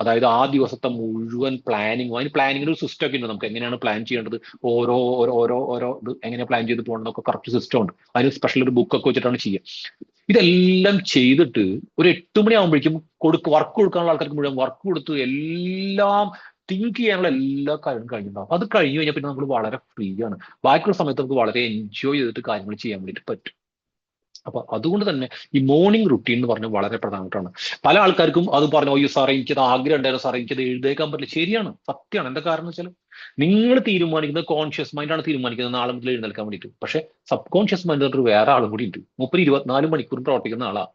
അതായത് ആ ദിവസത്തെ മുഴുവൻ പ്ലാനിങ്, അതിന് പ്ലാനിങ്ങിന് ഒരു സിസ്റ്റം ഒക്കെ ഉണ്ട്. നമുക്ക് എങ്ങനെയാണ് പ്ലാൻ ചെയ്യേണ്ടത്, ഓരോ ഓരോ ഓരോ ഓരോ ഇത് എങ്ങനെ പ്ലാൻ ചെയ്ത് പോകണമെന്നൊക്കെ കറക്റ്റ് സിസ്റ്റം ഉണ്ട്. അതിന് സ്പെഷ്യൽ ഒരു ബുക്കൊക്കെ വെച്ചിട്ടാണ് ചെയ്യുക. ഇതെല്ലാം ചെയ്തിട്ട് ഒരു 8 മണി ആകുമ്പോഴേക്കും വർക്ക് കൊടുക്കാനുള്ള ആൾക്കാർക്ക് മുഴുവൻ വർക്ക് കൊടുത്ത് എല്ലാം തിങ്ക് ചെയ്യാനുള്ള എല്ലാ കാര്യങ്ങളും കഴിഞ്ഞിട്ടുണ്ടാവും. അത് കഴിഞ്ഞു കഴിഞ്ഞാൽ പിന്നെ നമ്മൾ വളരെ ഫ്രീ ആണ്. ബാക്കിയുള്ള സമയത്ത് നമുക്ക് വളരെ എൻജോയ് ചെയ്തിട്ട് കാര്യങ്ങൾ ചെയ്യാൻ വേണ്ടിയിട്ട് പറ്റും. അപ്പൊ അതുകൊണ്ട് തന്നെ ഈ മോർണിംഗ് റുട്ടീൻ എന്ന് പറഞ്ഞാൽ വളരെ പ്രധാനപ്പെട്ടാണ്. പല ആൾക്കാർക്കും അത് പറഞ്ഞു, അയ്യോ സാറേ എനിക്കത് ആഗ്രഹം ഉണ്ടായിരുന്നു സാറേ, എനിക്കത് എഴുതേക്കാൻ പറ്റില്ല. ശരിയാണ്, സത്യമാണ്. എന്താ കാരണം എന്ന് വെച്ചാൽ, നിങ്ങൾ തീരുമാനിക്കുന്നത്, കോൺഷ്യസ് മൈൻഡാണ് തീരുമാനിക്കുന്നത് നാളെ മുതൽ എഴുന്നേൽക്കാൻ വേണ്ടിയിട്ട്. പക്ഷെ സബ് കോൺഷ്യസ് മൈൻഡ് പറഞ്ഞിട്ട് വേറെ ആളും കൂടി ഉണ്ട്. 24 മണിക്കൂർ പ്രവർത്തിക്കുന്ന ആളാ.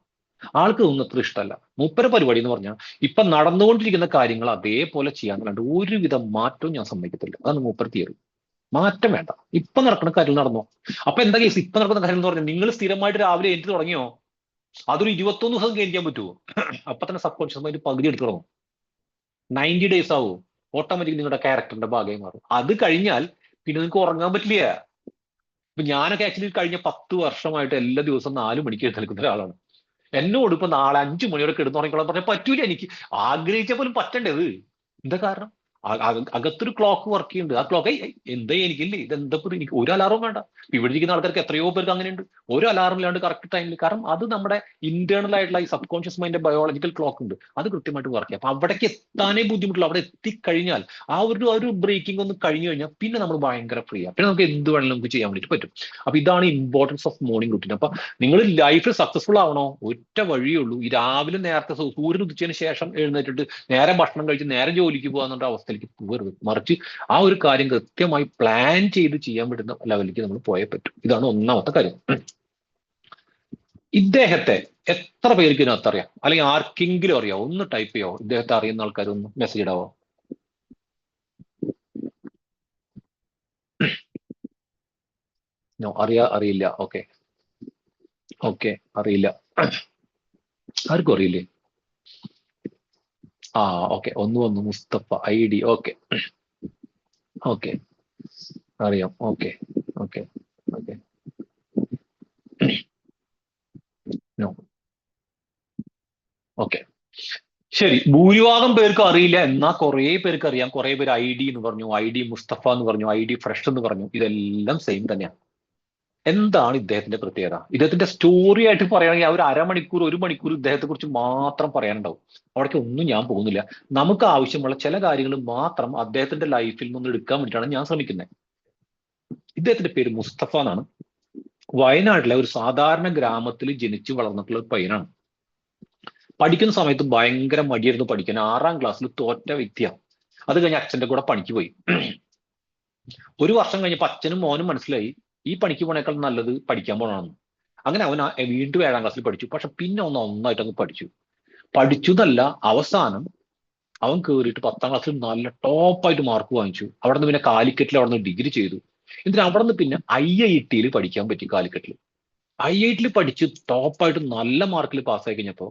ആൾക്ക് ഒന്നും അത്ര ഇഷ്ടമല്ല. മൂപ്പര പരിപാടി എന്ന് പറഞ്ഞാൽ ഇപ്പൊ നടന്നുകൊണ്ടിരിക്കുന്ന കാര്യങ്ങൾ അതേപോലെ ചെയ്യാന്നല്ലാണ്ട് ഒരുവിധ മാറ്റവും ഞാൻ സമ്മതിക്കത്തില്ല. അതാണ് മൂപ്പര തിയറി. മാറ്റം വേണ്ട, ഇപ്പൊ നടക്കുന്ന കാര്യം നടന്നോ. അപ്പൊ എന്താ കേസ്, ഇപ്പൊ നടക്കുന്ന കാര്യം എന്ന് പറഞ്ഞാൽ, നിങ്ങൾ സ്ഥിരമായിട്ട് രാവിലെ എഴുതി തുടങ്ങിയോ, അതൊരു 21 ദിവസം കഴിഞ്ഞാൻ പറ്റുമോ? അപ്പൊ തന്നെ സബ് കോൺഷ്യസ് മൈൻഡ് പകുതി എടുത്തു തുടങ്ങും. 90 ഡേയ്സ് ആവും, ഓട്ടോമാറ്റിക് നിങ്ങളുടെ ക്യാരക്ടറിന്റെ ഭാഗമായി മാറും. അത് കഴിഞ്ഞാൽ പിന്നെ നിങ്ങൾക്ക് ഉറങ്ങാൻ പറ്റില്ല. ഇപ്പൊ ഞാനൊക്കെ ആക്ച്വലി കഴിഞ്ഞ 10 വർഷമായിട്ട് എല്ലാ ദിവസവും 4 മണിക്ക് എഴുന്നേൽക്കുന്ന ഒരാളാണ്. എന്നോട് ഇപ്പൊ നാളെ 5 മണിയോടെ കിടന്നുറങ്ങിക്കോളാൻ പറഞ്ഞാൽ പറ്റൂല. എനിക്ക് ആഗ്രഹിച്ച പോലും പറ്റേണ്ടത്. എന്താ കാരണം? അകത്തൊരു ക്ലോക്ക് വർക്ക് ചെയ്യുന്നുണ്ട്. ആ ക്ലോക്ക് എന്താ എനിക്കില്ലേ, ഇതെന്താ എനിക്ക് ഒരു അലാറും വേണ്ട. ഇവിടെ ഇരിക്കുന്ന ആൾക്കാർക്ക് എത്രയോ പേർക്ക് അങ്ങനെയുണ്ട്, ഒരു അലാറും ഇല്ലാണ്ട് കറക്റ്റ് ടൈമിൽ. കാരണം അത് നമ്മുടെ ഇന്റേണൽ ആയിട്ടുള്ള ഈ സബ് കോൺഷ്യസ് മൈൻഡിന്റെ ബയോളജിക്കൽ ക്ലോക്ക് ഉണ്ട്, അത് കൃത്യമായിട്ട് വർക്ക് ചെയ്യും. അപ്പൊ അവിടേക്ക് എത്താനേ ബുദ്ധിമുട്ടുള്ളൂ. അവിടെ എത്തിക്കഴിഞ്ഞാൽ ആ ഒരു ബ്രേക്കിംഗ് ഒന്ന് കഴിഞ്ഞു കഴിഞ്ഞാൽ പിന്നെ നമ്മൾ ഭയങ്കര ഫ്രീ ആണ്. പിന്നെ നമുക്ക് എന്ത് വേണമെങ്കിലും നമുക്ക് ചെയ്യാൻ വേണ്ടിയിട്ട് പറ്റും. അപ്പൊ ഇതാണ് ഇമ്പോർട്ടൻസ് ഓഫ് മോർണിംഗ് റുട്ടീൻ. അപ്പൊ നിങ്ങൾ ലൈഫിൽ സക്സസ്ഫുൾ ആവണോ, ഒറ്റ വഴിയേ ഉള്ളൂ. ഈ രാവിലെ നേരത്തെ സൂര്യൻ ഉദിച്ചതിന് ശേഷം എഴുന്നേറ്റിട്ട് നേരെ ഭക്ഷണം കഴിച്ച് നേരെ ജോലിക്ക് പോകാന്നുള്ള അവസ്ഥയിലേക്ക് പോകരുത്. മറിച്ച് ആ ഒരു കാര്യം കൃത്യമായി പ്ലാൻ ചെയ്ത് ചെയ്യാൻ പറ്റുന്ന ലെവലിലേക്ക് നമ്മൾ പോയേ പറ്റും. ഇതാണ് ഒന്നാമത്തെ കാര്യം. ഇദ്ദേഹത്തെ എത്ര പേർക്ക് ഇതിനകത്ത് അറിയാം, അല്ലെങ്കിൽ ആർക്കെങ്കിലും അറിയാം? ഒന്ന് ടൈപ്പ് ചെയ്യോ, ഇദ്ദേഹത്തെ അറിയുന്ന ആൾക്കാരൊന്ന് മെസ്സേജ് ഇടാവോ? അറിയില്ല. ഓക്കെ, അറിയില്ല. ആർക്കും അറിയില്ലേ? ഓക്കെ, ഒന്ന് വന്നു, മുസ്തഫ ID. ഓക്കെ, അറിയാം. ഓക്കെ. നോ. ഓക്കെ, ശരി. ഭൂരിഭാഗം പേർക്ക് അറിയില്ല, എന്നാൽ കുറെ പേർക്ക് അറിയാം. കുറെ പേര് ID എന്ന് പറഞ്ഞു, ID മുസ്തഫ എന്ന് പറഞ്ഞു, ID ഫ്രഷ് എന്ന് പറഞ്ഞു. ഇതെല്ലാം സെയിം തന്നെയാണ്. എന്താണ് ഇദ്ദേഹത്തിന്റെ പ്രത്യേകത? ഇദ്ദേഹത്തിന്റെ സ്റ്റോറി ആയിട്ട് പറയുകയാണെങ്കിൽ ഒരു അരമണിക്കൂർ 1 മണിക്കൂർ ഇദ്ദേഹത്തെ കുറിച്ച് മാത്രം പറയാനുണ്ടാവും. അവിടേക്ക് ഒന്നും ഞാൻ പോകുന്നില്ല. നമുക്ക് ആവശ്യമുള്ള ചില കാര്യങ്ങൾ മാത്രം അദ്ദേഹത്തിന്റെ ലൈഫിൽ നിന്ന് എടുക്കാൻ വേണ്ടിയിട്ടാണ് ഞാൻ ശ്രമിക്കുന്നത്. ഇദ്ദേഹത്തിന്റെ പേര് മുസ്തഫ എന്നാണ്. വയനാട്ടിലെ ഒരു സാധാരണ ഗ്രാമത്തിൽ ജനിച്ചു വളർന്നിട്ടുള്ള ഒരു പയ്യനാണ്. പഠിക്കുന്ന സമയത്ത് ഭയങ്കര മടിയായിരുന്നു പഠിക്കാൻ. 6ാം ക്ലാസ്സിൽ തോറ്റ വ്യക്തിയാണ്. അത് കഴിഞ്ഞ് അച്ഛന്റെ കൂടെ പണിക്ക് പോയി. ഒരു വർഷം കഴിഞ്ഞപ്പോൾ അച്ഛനും മോനും മനസ്സിലായി ഈ പണിക്ക് പോണേക്കാൾ നല്ലത് പഠിക്കാൻ പോകണമെന്ന്. അങ്ങനെ അവൻ വീണ്ടും 7ാം ക്ലാസ്സിൽ പഠിച്ചു. പക്ഷെ പിന്നെ ഒന്നായിട്ട് അങ്ങ് പഠിച്ചു എന്നല്ല, അവസാനം അവൻ കയറിയിട്ട് 10ാം ക്ലാസ്സിൽ നല്ല ടോപ്പായിട്ട് മാർക്ക് വാങ്ങിച്ചു. അവിടെ നിന്ന് പിന്നെ കാലിക്കറ്റിൽ അവിടെ നിന്ന് ഡിഗ്രി ചെയ്തു. എന്നിട്ട് അവിടെ നിന്ന് പിന്നെ IIT പഠിക്കാൻ പറ്റി. കാലിക്കറ്റിൽ IIT പഠിച്ച് ടോപ്പായിട്ട് നല്ല മാർക്കിൽ പാസ്സായി കഴിഞ്ഞപ്പോൾ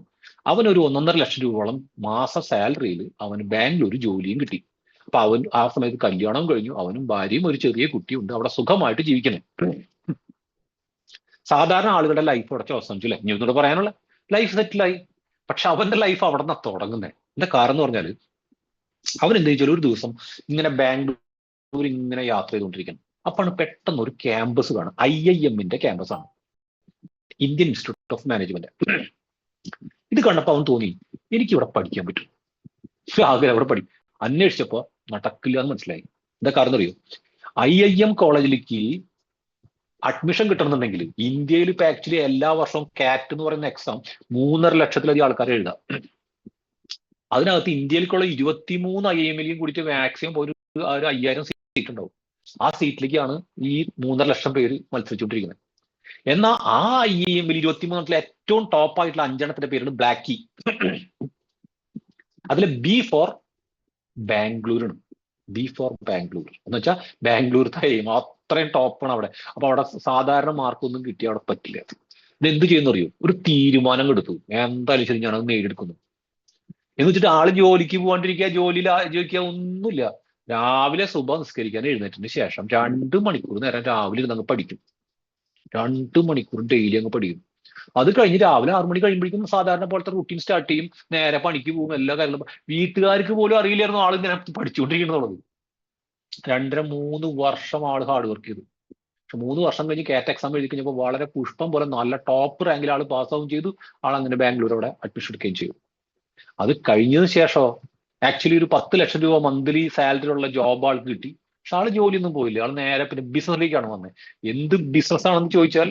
അവൻ ഒരു 1.5 ലക്ഷം രൂപയോളം മാസ സാലറിയിൽ അവന് ബാംഗ്ലൂർ ജോലിയും കിട്ടി. അപ്പൊ അവൻ ആ സമയത്ത് കല്യാണം കഴിഞ്ഞു. അവനും ഭാര്യയും ഒരു ചെറിയ കുട്ടിയുണ്ട്. അവിടെ സുഖമായിട്ട് ജീവിക്കണേ. സാധാരണ ആളുകളുടെ ലൈഫ് അവിടെ അവസാനിച്ചു അല്ലെ? ഇനി ഒന്നുകൂടെ പറയാനുള്ള ലൈഫ് സെറ്റിലായി. പക്ഷെ അവന്റെ ലൈഫ് അവിടെ നിന്നാണ് തുടങ്ങുന്നത്. എന്താ കാരണം എന്ന് പറഞ്ഞാൽ അവൻ എന്താ വെച്ചാൽ ഒരു ദിവസം ഇങ്ങനെ ബാംഗ്ലൂർ ഇങ്ങനെ യാത്ര ചെയ്തുകൊണ്ടിരിക്കണം. അപ്പാണ് പെട്ടെന്ന് ഒരു ക്യാമ്പസ് കാണും. IIM-ന്റെ ക്യാമ്പസാണ്, ഇന്ത്യൻ ഇൻസ്റ്റിറ്റ്യൂട്ട് ഓഫ് മാനേജ്മെന്റ്. ഇത് കണ്ടപ്പോൾ അവൻ തോന്നി എനിക്കിവിടെ പഠിക്കാൻ പറ്റും. ആഗ്രഹം അവിടെ പഠിക്കും. അന്വേഷിച്ചപ്പോ നടക്കില്ല എന്ന് മനസ്സിലായി. എന്താ കാരണം അറിയോ? IIM കോളേജിലേക്ക് അഡ്മിഷൻ കിട്ടണമെന്നുണ്ടെങ്കിൽ ഇന്ത്യയിൽ ഇപ്പൊ ആക്ച്വലി എല്ലാ വർഷവും CAT എന്ന് പറയുന്ന എക്സാം 3.5 ലക്ഷത്തിലധികം ആൾക്കാർ എഴുതാം. അതിനകത്ത് ഇന്ത്യയിലേക്കുള്ള 23 IIM-ലും കൂടിയിട്ട് മാക്സിമം ഒരു 5000 സീറ്റ് ഉണ്ടാവും. ആ സീറ്റിലേക്കാണ് ഈ 3.5 ലക്ഷം പേര് മത്സരിച്ചുകൊണ്ടിരിക്കുന്നത്. എന്നാൽ ആ IIM-ൽ 23 ഏറ്റവും ടോപ്പ് ആയിട്ടുള്ള 5 പേരാണ് ബ്ലാക്കി. അതിൽ B ഫോർ ബാംഗ്ലൂരാണ്. B ഫോർ ബാംഗ്ലൂർ എന്ന് വെച്ചാൽ ബാംഗ്ലൂർത്തെ എയിം അത്രയും ടോപ്പാണ് അവിടെ. അപ്പൊ അവിടെ സാധാരണ മാർക്കൊന്നും കിട്ടിയ അവിടെ പറ്റില്ല. ഇത് എന്ത് ചെയ്യുന്ന അറിയോ? ഒരു തീരുമാനം എടുത്തു, എന്തായാലും ശരി ഞാനത് നേടിയെടുക്കുന്നു എന്ന് വെച്ചിട്ട് ആള് ജോലിക്ക് പോകാണ്ടിരിക്കുക, ജോലിക്കുക ഒന്നുമില്ല. രാവിലെ സുബഹ് നിസ്കരിക്കാൻ എഴുന്നേറ്റതിന് ശേഷം 2 മണിക്കൂർ നേരം രാവിലെ ഇരുന്ന് അങ്ങ് പഠിക്കും. 2 മണിക്കൂർ ഡെയിലി അങ്ങ് പഠിക്കും. അത് കഴിഞ്ഞ് രാവിലെ 6 മണി കഴിയുമ്പോഴേക്കും സാധാരണ പോലത്തെ റൂട്ടീൻ സ്റ്റാർട്ട് ചെയ്യും. നേരെ പണിക്ക് പോകും. എല്ലാ കാര്യങ്ങളും വീട്ടുകാർക്ക് പോലും അറിയില്ലായിരുന്നു ആൾ ഇങ്ങനെ പഠിച്ചുകൊണ്ടിരിക്കണമെന്നുള്ളത്. 2.5-3 വർഷം ആള് ഹാർഡ് വർക്ക് ചെയ്തു. പക്ഷെ 3 വർഷം കഴിഞ്ഞ് CAT എക്സാം എഴുതി കഴിഞ്ഞപ്പോൾ വളരെ പുഷ്പം പോലെ നല്ല ടോപ്പ് റാങ്കിൽ ആൾ പാസ്സാവുകയും ചെയ്തു. അങ്ങനെ ബാംഗ്ലൂർ അവിടെ അഡ്മിഷൻ എടുക്കുകയും ചെയ്തു. അത് കഴിഞ്ഞതിന് ശേഷം ആക്ച്വലി ഒരു 10 ലക്ഷം രൂപ മന്ത്ലി സാലറി ഉള്ള ജോബ് ആൾക്ക് കിട്ടി. പക്ഷെ ആള് ജോലിയൊന്നും പോയില്ല. ആൾ നേരെ പിന്നെ ബിസിനസ്സിലേക്കാണ് വന്നത്. എന്ത് ബിസിനസ് ആണെന്ന് ചോദിച്ചാൽ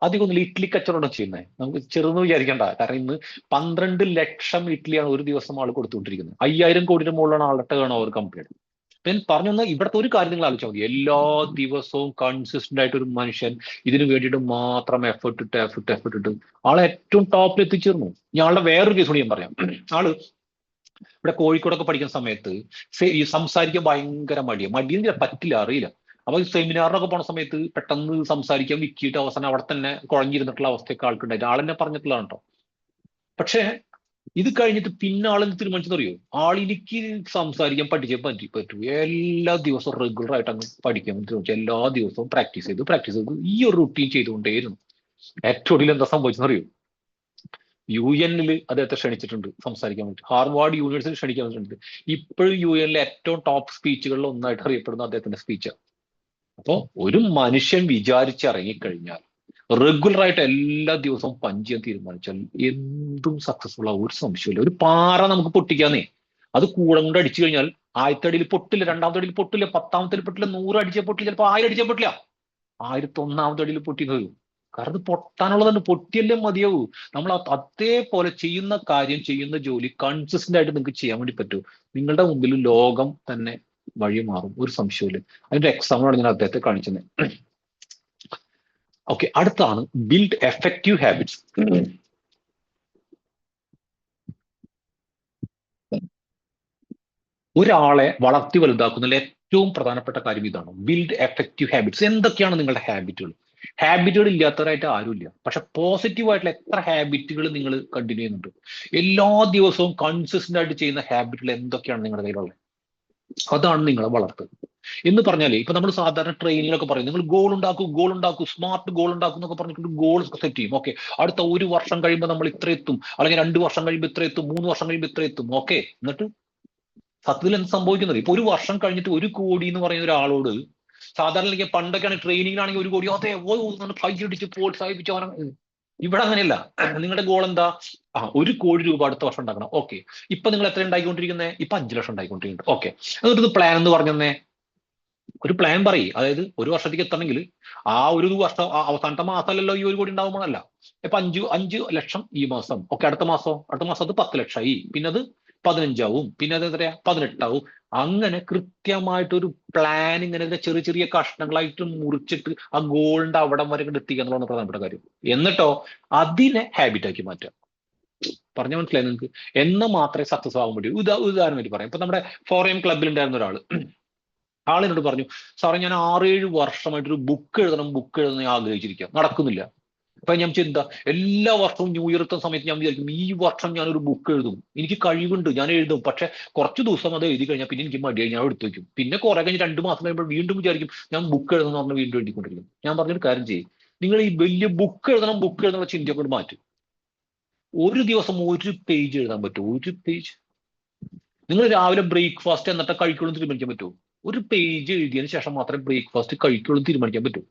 അധികം ഒന്നും ഇഡ്ലി കച്ചവടം ചെയ്യുന്നത്. നമുക്ക് ചെറുതെന്ന് വിചാരിക്കേണ്ട. കാരണം ഇന്ന് 12 ലക്ഷം ഇഡ്ലിയാണ് ഒരു ദിവസം ആൾ കൊടുത്തുകൊണ്ടിരിക്കുന്നത്. 5000 കോടിയുടെ മുകളിലാണ് ആളുടെ ടേൺ ഓവർ കമ്പനിയുടെ. ഞാൻ പറഞ്ഞു വന്നാൽ ഇവിടുത്തെ ഒരു കാര്യം നിങ്ങൾ ആലോചിച്ചാൽ മതി. എല്ലാ ദിവസവും കൺസിസ്റ്റന്റ് ആയിട്ട് ഒരു മനുഷ്യൻ ഇതിനു വേണ്ടിയിട്ട് മാത്രം എഫേർട്ട് ഇട്ട് ആളെ ഏറ്റവും ടോപ്പിൽ എത്തിച്ചേർന്നു. ഞാളുടെ വേറൊരു കേസ് കൂടി ഞാൻ പറയാം. ആള് ഇവിടെ കോഴിക്കോടൊക്കെ പഠിക്കുന്ന സമയത്ത് ഈ സംസാരിക്കാൻ ഭയങ്കര മടിയെന്ന് പറ്റില്ല, അറിയില്ല. അപ്പൊ സെമിനാറിനൊക്കെ പോണ സമയത്ത് പെട്ടെന്ന് സംസാരിക്കാൻ വിക്കിയിട്ട് അവസാനം അവിടെ തന്നെ കുഴഞ്ഞിരുന്നിട്ടുള്ള അവസ്ഥയൊക്കെ ആൾക്കുണ്ടായിട്ട് ആളെന്നെ പറഞ്ഞിട്ടുള്ളതാണ് കേട്ടോ. പക്ഷെ ഇത് കഴിഞ്ഞിട്ട് പിന്നെ ആളെന്ന് തീരുമാനിച്ചതറിയോ? ആളെനിക്ക് സംസാരിക്കാൻ പറ്റൂ. എല്ലാ ദിവസവും റെഗുലർ ആയിട്ട് അങ്ങ് പഠിക്കാൻ തീരുമാനിച്ചു. എല്ലാ ദിവസവും പ്രാക്ടീസ് ചെയ്തു ഈ ഒരു റുട്ടീൻ ചെയ്തുകൊണ്ടേയിരുന്നു. ഏറ്റവും കൂടുതൽ എന്താ സംഭവിച്ചെന്നറിയോ? UN-ൽ അദ്ദേഹത്തെ ക്ഷണിച്ചിട്ടുണ്ട് സംസാരിക്കാൻ വേണ്ടി. ഹാർവാർഡ് യൂണിവേഴ്സിറ്റി ക്ഷണിക്കാൻ പറ്റിയിട്ടുണ്ട്. ഇപ്പോഴും UN-ലെ ഏറ്റവും ടോപ്പ് സ്പീച്ചുകളിൽ ഒന്നായിട്ട് അറിയപ്പെടുന്ന അദ്ദേഹത്തിന്റെ സ്പീച്ചാണ്. അപ്പൊ ഒരു മനുഷ്യൻ വിചാരിച്ചിറങ്ങിക്കഴിഞ്ഞാൽ റെഗുലർ ആയിട്ട് എല്ലാ ദിവസവും പഞ്ച് ചെയ്യാൻ തീരുമാനിച്ചാൽ എന്തും സക്സസ്ഫുൾ ആവും. ഒരു സംശയമില്ല. ഒരു പാറ നമുക്ക് പൊട്ടിക്കാന്നേ, അത് കൂടെ കൊണ്ട് അടിച്ചു കഴിഞ്ഞാൽ 1000 അടിയിൽ പൊട്ടില്ല, 2ാമത്തെ അടിയിൽ പൊട്ടില്ല, 10ാമത്തെ അടിയിൽ പൊട്ടില്ല, 100 അടിച്ചാൽ പൊട്ടില്ല, ചിലപ്പോൾ 1000 അടിച്ചാൽ പൊട്ടില്ല, 1001ാമത്തെ അടിയിൽ പൊട്ടിന്ന് വരും. കാരണം ഇത് പൊട്ടാനുള്ളതാണ്. പൊട്ടിയല്ലേ മതിയാവൂ. നമ്മൾ അതേപോലെ ചെയ്യുന്ന കാര്യം, ചെയ്യുന്ന ജോലി കൺസിസ്റ്റന്റ് ആയിട്ട് നിങ്ങൾക്ക് ചെയ്യാൻ വേണ്ടി പറ്റൂ. നിങ്ങളുടെ മുമ്പിൽ ലോകം തന്നെ വഴി മാറും. ഒരു സംശയമില്ല. അതിന്റെ എക്സാമ്പിളാണ് ഞാൻ അദ്ദേഹത്തെ കാണിച്ചത്. ഓക്കെ, അടുത്താണ് ബിൽഡ് എഫക്റ്റീവ് ഹാബിറ്റ്സ്. ഒരാളെ വളർത്തി വലുതാക്കുന്നതിൽ ഏറ്റവും പ്രധാനപ്പെട്ട കാര്യം ഇതാണ്, ബിൽഡ് എഫക്റ്റീവ് ഹാബിറ്റ്സ്. എന്തൊക്കെയാണ് നിങ്ങളുടെ ഹാബിറ്റുകൾ? ഹാബിറ്റുകൾ ഇല്ലാത്തവരായിട്ട് ആരുമില്ല. പക്ഷെ പോസിറ്റീവ് ആയിട്ടുള്ള എത്ര ഹാബിറ്റുകൾ നിങ്ങൾ കണ്ടിന്യൂ ചെയ്യുന്നുണ്ട്? എല്ലാ ദിവസവും കൺസിസ്റ്റന്റ് ആയിട്ട് ചെയ്യുന്ന ഹാബിറ്റുകൾ എന്തൊക്കെയാണ് നിങ്ങളുടെ കയ്യിലുള്ളത്? അതാണ് നിങ്ങളെ വളർത്തുക എന്ന് പറഞ്ഞാൽ. ഇപ്പൊ നമ്മൾ സാധാരണ ട്രെയിനിങ്ങിലൊക്കെ പറയും, നിങ്ങൾ ഗോൾ ഉണ്ടാക്കൂ, സ്മാർട്ട് ഗോൾ ഉണ്ടാക്കും എന്നൊക്കെ പറഞ്ഞിട്ട് ഗോൾ സെറ്റ് ചെയ്യും. ഓക്കെ, അടുത്ത 1 വർഷം കഴിയുമ്പോൾ നമ്മൾ ഇത്ര എത്തും, അല്ലെങ്കിൽ 2 വർഷം കഴിയുമ്പോൾ ഇത്ര എത്തും, 3 വർഷം കഴിയുമ്പോൾ ഇത്ര എത്തും. ഓക്കെ, എന്നിട്ട് സത്യത്തിൽ എന്ത് സംഭവിക്കുന്നത്? ഇപ്പൊ 1 വർഷം കഴിഞ്ഞിട്ട് 1 കോടി എന്ന് പറയുന്ന ഒരാളോട് സാധാരണ പണ്ടൊക്കെയാണ് ട്രെയിനിങ്ങിലാണെങ്കിൽ 1 കോടി അതെ കൈയടിച്ച് പ്രോത്സാഹിപ്പിച്ച് അവനെ. ഇവിടെ അങ്ങനെയല്ല. നിങ്ങളുടെ ഗോൾ എന്താ? 1 കോടി രൂപ അടുത്ത വർഷം ഉണ്ടാക്കണം. ഓക്കെ, ഇപ്പൊ നിങ്ങൾ എത്ര ഉണ്ടായിക്കൊണ്ടിരിക്കുന്നത്? ഇപ്പൊ 5 ലക്ഷം ഉണ്ടായിക്കൊണ്ടിരിക്കുന്നുണ്ട്. ഓക്കെ, എന്നിട്ട് പ്ലാൻ എന്ന് പറഞ്ഞേ ഒരു പ്ലാൻ പറയും. അതായത് ഒരു വർഷത്തേക്ക് എത്തണമെങ്കിൽ ആ ഒരു വർഷം അവസാനത്തെ മാസമല്ലല്ലോ ഈ 1 കോടി ഉണ്ടാവുമ്പോഴല്ല. ഇപ്പൊ 5 ലക്ഷം ഈ മാസം, ഒക്കെ അടുത്ത മാസം അത് 10 ലക്ഷമായി, പിന്നെ അത് 15 ആവും, പിന്നെ അത് എത്രയാ 18 ആവും. അങ്ങനെ കൃത്യമായിട്ടൊരു പ്ലാൻ ഇങ്ങനെ ചെറിയ ചെറിയ കഷ്ണങ്ങളായിട്ട് മുറിച്ചിട്ട് ആ ഗോളിന്റെ അവിടം വരെ എത്തിക്കുക എന്നുള്ളതാണ് പ്രധാനപ്പെട്ട കാര്യം. എന്നിട്ടോ അതിനെ ഹാബിറ്റാക്കി മാറ്റുക. പറഞ്ഞ മനസ്സിലായി നിങ്ങൾക്ക്? എന്ന് മാത്രമേ സക്സസ് ആവാൻ പറ്റൂ. ഉദാഹരണമായിട്ട് പറയാം. ഇപ്പൊ നമ്മുടെ ഫോറം ക്ലബിൽ ഉണ്ടായിരുന്ന ഒരാൾ, ആളിനോട് പറഞ്ഞു, സാറേ ഞാൻ 6-7 വർഷമായിട്ട് ഒരു ബുക്ക് എഴുതണം ഞാൻ ആഗ്രഹിച്ചിരിക്കുക, നടക്കുന്നില്ല. അപ്പൊ ഞാൻ ചിന്ത, എല്ലാ വർഷവും ന്യൂ ഇയർ എത്തുന്ന സമയത്ത് ഞാൻ വിചാരിക്കും ഈ വർഷം ഞാനൊരു ബുക്ക് എഴുതും, എനിക്ക് കഴിവുണ്ട്, ഞാൻ എഴുതും. പക്ഷെ കുറച്ച് ദിവസം അത് എഴുതി കഴിഞ്ഞാൽ പിന്നെ എനിക്ക് മടിയായി, ഞാൻ എടുത്തു വയ്ക്കും. പിന്നെ കുറെ കഴിഞ്ഞ് 2 മാസം കഴിയുമ്പോൾ വീണ്ടും വിചാരിക്കും ഞാൻ ബുക്ക് എഴുതുന്ന പറഞ്ഞ് വീണ്ടും എഴുതിക്കൊണ്ടിരിക്കും. ഞാൻ പറഞ്ഞൊരു കാര്യം ചെയ്യും, നിങ്ങൾ ഈ വലിയ ബുക്ക് എഴുതുന്ന ചിന്തയെ കൊണ്ട് മാറ്റും. ഒരു ദിവസം 1 പേജ് എഴുതാൻ പറ്റുമോ? 1 പേജ്. നിങ്ങൾ രാവിലെ ബ്രേക്ക്ഫാസ്റ്റ് എന്നിട്ട് കഴിക്കുള്ളൂ തീരുമാനിക്കാൻ പറ്റുമോ? 1 പേജ് എഴുതിയതിനു ശേഷം മാത്രമേ ബ്രേക്ക്ഫാസ്റ്റ് കഴിക്കുള്ളൂ തീരുമാനിക്കാൻ പറ്റൂ.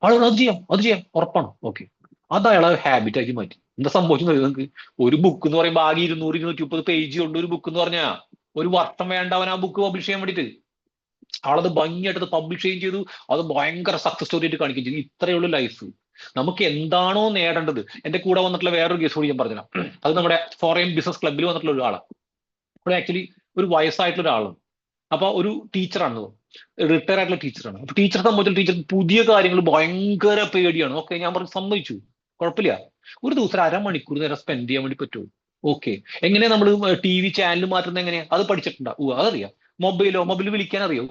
ആളുകൾ അത് ചെയ്യാം ഉറപ്പാണ്. ഓക്കെ, അത് അയാളെ ഹാബിറ്റ് ആക്കി മാറ്റി. എന്താ സംഭവിക്കുന്നത് നിങ്ങൾക്ക്? ഒരു ബുക്ക് എന്ന് പറയുമ്പോൾ ആകെ 200-230 പേജ് കൊണ്ട് ഒരു ബുക്ക് എന്ന് പറഞ്ഞാൽ ഒരു വർഷം വേണ്ട അവൻ ആ ബുക്ക് പബ്ലിഷ് ചെയ്യാൻ വേണ്ടിയിട്ട്. ആളത് ഭംഗിയായിട്ട് പബ്ലിഷ് ചെയ്യുകയും ചെയ്തു, അത് ഭയങ്കര സക്സസ് സ്റ്റോറി ആയിട്ട് കാണിക്കുകയും ചെയ്തു. ഇത്രയേ ഉള്ളൂ ലൈഫ്. നമുക്ക് എന്താണോ നേടേണ്ടത്. എന്റെ കൂടെ വന്നിട്ടുള്ള വേറൊരു കേസ് കൂടി ഞാൻ പറഞ്ഞുതരാം. അത് നമ്മുടെ ഫോറിൻ ബിസിനസ് ക്ലബ്ബിൽ വന്നിട്ടുള്ള ഒരാളാണ്. ഇവിടെ ആക്ച്വലി ഒരു വയസ്സായിട്ടുള്ള ഒരാളാണ്. അപ്പൊ ഒരു ടീച്ചറാണ്, റിട്ടയർ ആയിട്ടുള്ള ടീച്ചറാണ്. അപ്പൊ ടീച്ചറെ സംബന്ധിച്ചുള്ള ടീച്ചർക്ക് പുതിയ കാര്യങ്ങൾ ഭയങ്കര പേടിയാണ്. ഓക്കെ, ഞാൻ പറഞ്ഞു സമ്മതിച്ചു, കുഴപ്പമില്ല. ഒരു ദിവസം 1/2 മണിക്കൂർ നേരം സ്പെൻഡ് ചെയ്യാൻ വേണ്ടി പറ്റുമോ? ഓക്കെ. എങ്ങനെയാ നമ്മൾ TV ചാനൽ മാറ്റുന്നത്? എങ്ങനെയാ? അത് പഠിച്ചിട്ടുണ്ടോ? അതറിയാം. മൊബൈൽ വിളിക്കാൻ അറിയോ?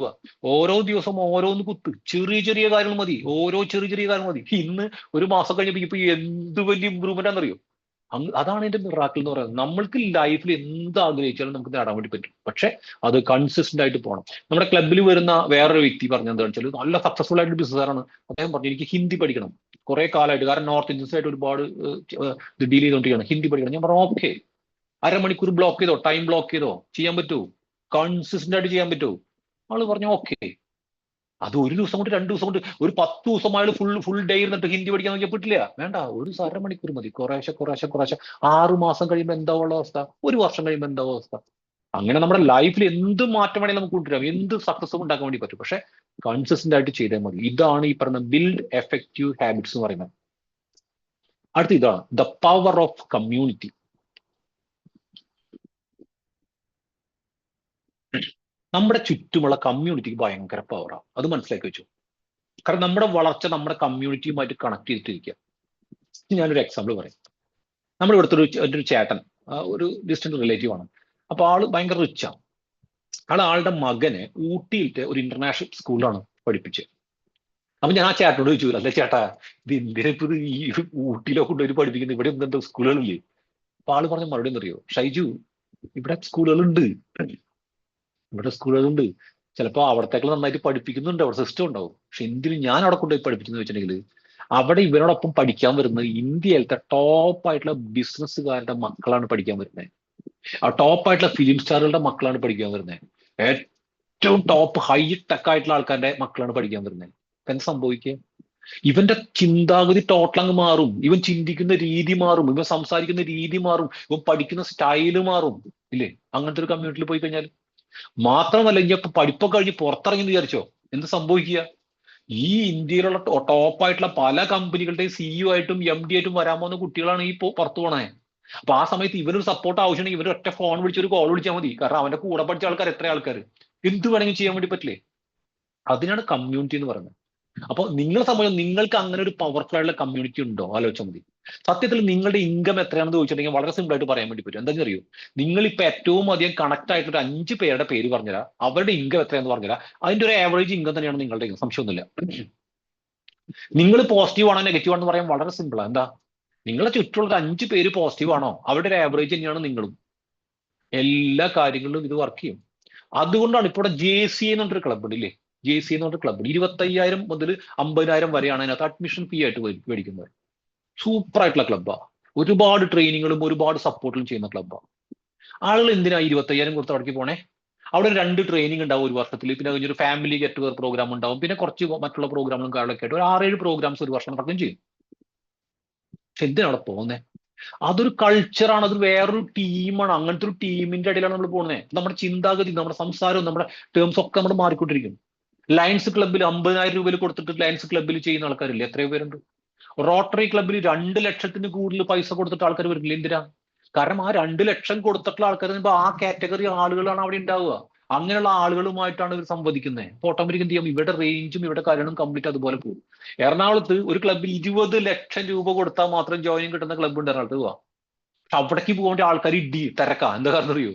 ഓരോ ദിവസം ഓരോന്ന് കുത്ത്, ചെറിയ ചെറിയ കാര്യങ്ങൾ മതി, ഓരോ ചെറിയ ചെറിയ കാര്യങ്ങൾ മതി. ഇന്ന് ഒരു മാസം കഴിഞ്ഞപ്പോൾ ഇപ്പൊ എന്ത് വലിയ ഇമ്പ്രൂവ്മെന്റ് ആണെന്നറിയോ? അതാണ് എന്റെ മിറാക്കിൾ എന്ന് പറയുന്നത്. നമ്മൾക്ക് ലൈഫിൽ എന്ത് ആഗ്രഹിച്ചാലും നമുക്ക് നേടാൻ വേണ്ടി പറ്റും. പക്ഷെ അത് കൺസിസ്റ്റന്റ് ആയിട്ട് പോകണം. നമ്മുടെ ക്ലബ്ബിൽ വരുന്ന വേറൊരു വ്യക്തി പറഞ്ഞത് എന്താ വെച്ചാൽ, നല്ല സക്സസ്ഫുൾ ആയിട്ട് ബിസിനസ്സാണ്. അദ്ദേഹം പറഞ്ഞു എനിക്ക് ഹിന്ദി പഠിക്കണം കുറെ കാലമായിട്ട്, കാരണം നോർത്ത് ഇന്ത്യൻസ് ആയിട്ട് ഒരുപാട് ഡീൽ ചെയ്തുകൊണ്ടിരിക്കുകയാണ്, ഹിന്ദി പഠിക്കണം. ഞാൻ പറഞ്ഞു ഓക്കെ, 1/2 മണിക്കൂർ ബ്ലോക്ക് ചെയ്തോ, ടൈം ബ്ലോക്ക് ചെയ്തോ, ചെയ്യാൻ പറ്റുമോ? കൺസിസ്റ്റന്റ് ആയിട്ട് ചെയ്യാൻ പറ്റുമോ? ആള് പറഞ്ഞു ഓക്കെ. അത് 1 ദിവസം കൊണ്ട് 2 ദിവസം കൊണ്ട് ഒരു 10 ദിവസം അയാൾ ഫുൾ ഡേ ഇരുന്നിട്ട് ഹിന്ദി പഠിക്കാൻ നോക്കിയാൽ പറ്റില്ല. വേണ്ട, ഒരു 1/2 മണിക്കൂർ മതി. കുറേശ്ശെ 6 മാസം കഴിയുമ്പോൾ എന്താവുള്ള അവസ്ഥ, 1 വർഷം കഴിയുമ്പോൾ എന്താവും അവസ്ഥ. അങ്ങനെ നമ്മുടെ ലൈഫിൽ എന്ത് മാറ്റം വേണമെങ്കിൽ നമുക്ക് കൊണ്ടുവരാം, എന്ത് സക്സസും ഉണ്ടാക്കാൻ വേണ്ടി പറ്റും. പക്ഷെ കൺസിസ്റ്റന്റ് ആയിട്ട് ചെയ്താൽ മതി. ഇതാണ് ഈ പറയുന്ന ബിൽഡ് എഫക്റ്റീവ് ഹാബിറ്റ്സ് എന്ന് പറയുന്നത്. അടുത്ത ഇതാണ് ദ പവർ ഓഫ് കമ്മ്യൂണിറ്റി. നമ്മുടെ ചുറ്റുമുള്ള കമ്മ്യൂണിറ്റിക്ക് ഭയങ്കര പവറാണ്. അത് മനസ്സിലാക്കി വെച്ചു. കാരണം നമ്മുടെ വളർച്ച നമ്മുടെ കമ്മ്യൂണിറ്റിയുമായിട്ട് കണക്ട് ചെയ്തിട്ടിരിക്കുക. ഞാനൊരു എക്സാമ്പിൾ പറയാം. നമ്മുടെ ഇവിടുത്തെ ഒരു ചേട്ടൻ, ഒരു ഡിസ്റ്റന്റ് റിലേറ്റീവ് ആണ്. അപ്പൊ ആള് ഭയങ്കര റിച്ചാണ്. ആളുടെ മകനെ ഊട്ടിയിലത്തെ ഒരു ഇന്റർനാഷണൽ സ്കൂളിലാണ് പഠിപ്പിച്ചത്. അപ്പൊ ഞാൻ ആ ചേട്ടനോട് ചോദിച്ചു, അല്ലെ ചേട്ടാ, ഇത് എന്തിനാ ഇപ്പൊ ഈ ഊട്ടിയിലോ കൊണ്ടുപോയി പഠിപ്പിക്കുന്നത്, ഇവിടെ എന്തെന്തോ സ്കൂളുകളില്ലേ? അപ്പൊ ആള് പറഞ്ഞ മറുപടി എന്തറിയോ? ഷൈജു, ഇവിടെ സ്കൂളുകളുണ്ട്, ചിലപ്പോൾ അവിടത്തേക്കുള്ള നന്നായിട്ട് പഠിപ്പിക്കുന്നുണ്ട്, അവിടെ സിസ്റ്റം ഉണ്ടാവും. പക്ഷെ എന്തിനും ഞാൻ അവിടെ കൊണ്ടുപോയി പഠിപ്പിച്ചെന്ന് വെച്ചിട്ടുണ്ടെങ്കിൽ, അവിടെ ഇവരോടൊപ്പം പഠിക്കാൻ വരുന്നത് ഇന്ത്യയിലത്തെ ടോപ്പ് ആയിട്ടുള്ള ബിസിനസ്സുകാരുടെ മക്കളാണ് പഠിക്കാൻ വരുന്നത്. ആ ടോപ്പ് ആയിട്ടുള്ള ഫിലിം സ്റ്റാറുകളുടെ മക്കളാണ് പഠിക്കാൻ വരുന്നത്. ഏറ്റവും ടോപ്പ് ഹൈ ടെക് ആയിട്ടുള്ള ആൾക്കാരുടെ മക്കളാണ് പഠിക്കാൻ വരുന്നത്. എന്താ സംഭവിക്കുക? ഇവന്റെ ചിന്താഗതി ടോട്ടൽ അങ്ങ് മാറും, ഇവൻ ചിന്തിക്കുന്ന രീതി മാറും, ഇവൻ സംസാരിക്കുന്ന രീതി മാറും, ഇവൻ പഠിക്കുന്ന സ്റ്റൈല് മാറും. ഇല്ലേ? അങ്ങനത്തെ ഒരു കമ്മ്യൂണിറ്റിയിൽ പോയി കഴിഞ്ഞാൽ മാത്രമല്ല, ഇനി ഇപ്പൊ പഠിപ്പൊക്കെ കഴിഞ്ഞ് പുറത്തിറങ്ങി വിചാരിച്ചോ, എന്ത് സംഭവിക്കുക? ഈ ഇന്ത്യയിലുള്ള ടോപ്പായിട്ടുള്ള പല കമ്പനികളുടെയും CEO ആയിട്ടും MD ആയിട്ടും വരാൻ പോകുന്ന കുട്ടികളാണ് ഈ പുറത്തു പോണേ. അപ്പൊ ആ സമയത്ത് ഇവനൊരു സപ്പോർട്ട് ആവശ്യമുണ്ടെങ്കിൽ ഇവർ ഒറ്റ ഫോൺ വിളിച്ച് ഒരു കോൾ വിളിച്ചാൽ മതി. കാരണം അവന്റെ കൂടെ പഠിച്ച ആൾക്കാർ എത്ര ആൾക്കാർ എന്ത് വേണമെങ്കിലും ചെയ്യാൻ വേണ്ടി പറ്റില്ലേ? അതിനാണ് കമ്മ്യൂണിറ്റി എന്ന് പറയുന്നത്. അപ്പൊ നിങ്ങളെ സംബന്ധിച്ച് നിങ്ങൾക്ക് അങ്ങനെ ഒരു പവർഫുൾ ആയിട്ടുള്ള കമ്മ്യൂണിറ്റി ഉണ്ടോ? ആലോചിച്ചാൽ മതി. സത്യത്തിൽ നിങ്ങളുടെ ഇൻകം എത്രയാണെന്ന് ചോദിച്ചിട്ടുണ്ടെങ്കിൽ വളരെ സിമ്പിൾ ആയിട്ട് പറയാൻ വേണ്ടി പറ്റും. എന്താണെന്ന് അറിയോ? നിങ്ങളിപ്പോ ഏറ്റവും അധികം കണക്ട് ആയിട്ടുള്ള 5 പേരുടെ പേര് പറഞ്ഞുതരാം, അവരുടെ ഇൻകം എത്രയാണെന്ന് പറഞ്ഞുതരാം. അതിന്റെ ഒരു ആവറേജ് ഇൻകം തന്നെയാണ് നിങ്ങളുടെ ഇൻകം, സംശയമൊന്നുമില്ല. നിങ്ങൾ പോസിറ്റീവ് ആണോ നെഗറ്റീവ് ആണെന്ന് പറയാൻ വളരെ സിമ്പിളാണ്. എന്താ? നിങ്ങളെ ചുറ്റുമുള്ള 5 പേര് പോസിറ്റീവ് ആണോ, അവരുടെ ഒരു ആവറേജ് തന്നെയാണ് നിങ്ങളും. എല്ലാ കാര്യങ്ങളിലും ഇത് വർക്ക് ചെയ്യും. അതുകൊണ്ടാണ് ഇപ്പോൾ ഇവിടെ JC എന്ന് പറഞ്ഞൊരു ക്ലബ് ഉണ്ട്, ഇല്ലേ? JC എന്ന് പറഞ്ഞൊരു ക്ലബ് 25,000 മുതൽ 50,000 വരെയാണ് അതിനകത്ത് അഡ്മിഷൻ ഫീ ആയിട്ട് മേടിക്കുന്നത്. സൂപ്പർ ആയിട്ടുള്ള ക്ലബ്ബാണ്. ഒരുപാട് ട്രെയിനിങ്ങുകളും ഒരുപാട് സപ്പോർട്ടും ചെയ്യുന്ന ക്ലബ്ബാണ്. ആളുകൾ എന്തിനാ 25,000 കൊടുത്ത് അവിടേക്ക് പോണേ? അവിടെ 2 ട്രെയിനിങ് ഉണ്ടാവും ഒരു വർഷത്തിൽ, പിന്നെ കഴിഞ്ഞൊരു ഫാമിലി ഗെറ്റ് ടുഗദർ പ്രോഗ്രാം ഉണ്ടാവും, പിന്നെ കുറച്ച് മറ്റുള്ള പ്രോഗ്രാമുകളും കാര്യങ്ങളൊക്കെ ആയിട്ട് ഒരു 6-7 പ്രോഗ്രാംസ് ഒരു വർഷം നടക്കുകയും ചെയ്യും. പക്ഷെ എന്തിനാ അവിടെ പോകുന്നത്? അതൊരു കൾച്ചറാണ്, അത് വേറൊരു ടീമാണ്. അങ്ങനത്തെ ഒരു ടീമിന്റെ ഇടയിലാണ് നമ്മൾ പോകുന്നത്. നമ്മുടെ ചിന്താഗതി, നമ്മുടെ സംസാരവും നമ്മുടെ ടേംസ് ഒക്കെ നമ്മൾ മാറിക്കൊണ്ടിരിക്കും. ലയൺസ് ക്ലബ്ബിൽ 50,000 രൂപയിൽ കൊടുത്തിട്ട് ലയൺസ് ക്ലബ്ബിൽ ചെയ്യുന്ന ആൾക്കാരില്ലേ? എത്രയോ പേരുണ്ട്. റോട്ടറി ക്ലബ്ബിൽ 2 ലക്ഷത്തിന് കൂടുതൽ പൈസ കൊടുത്തിട്ട് ആൾക്കാർ വരില്ല. എന്തിനാ? കാരണം ആ 2 ലക്ഷം കൊടുത്തിട്ടുള്ള ആൾക്കാർ ആ കാറ്റഗറി ആളുകളാണ് അവിടെ ഉണ്ടാവുക. അങ്ങനെയുള്ള ആളുകളുമായിട്ടാണ് ഇവർ സംവദിക്കുന്നത്. അപ്പോൾ ഓട്ടോമാറ്റിക് എന്ത് ചെയ്യും? ഇവിടെ റേഞ്ചും ഇവിടെ കാര്യങ്ങളും കംപ്ലീറ്റ് അതുപോലെ പോകും. എറണാകുളത്ത് ഒരു ക്ലബ്ബിൽ 20 ലക്ഷം രൂപ കൊടുത്താൽ മാത്രം ജോയിനിങ് കിട്ടുന്ന ക്ലബ്ബ് ഉണ്ട് എറണാകുളത്ത്. പോവാ. പക്ഷെ അവിടേക്ക് പോകേണ്ട ആൾക്കാർ ഇടി തിരക്കാ. എന്താ കാരണം അറിയോ?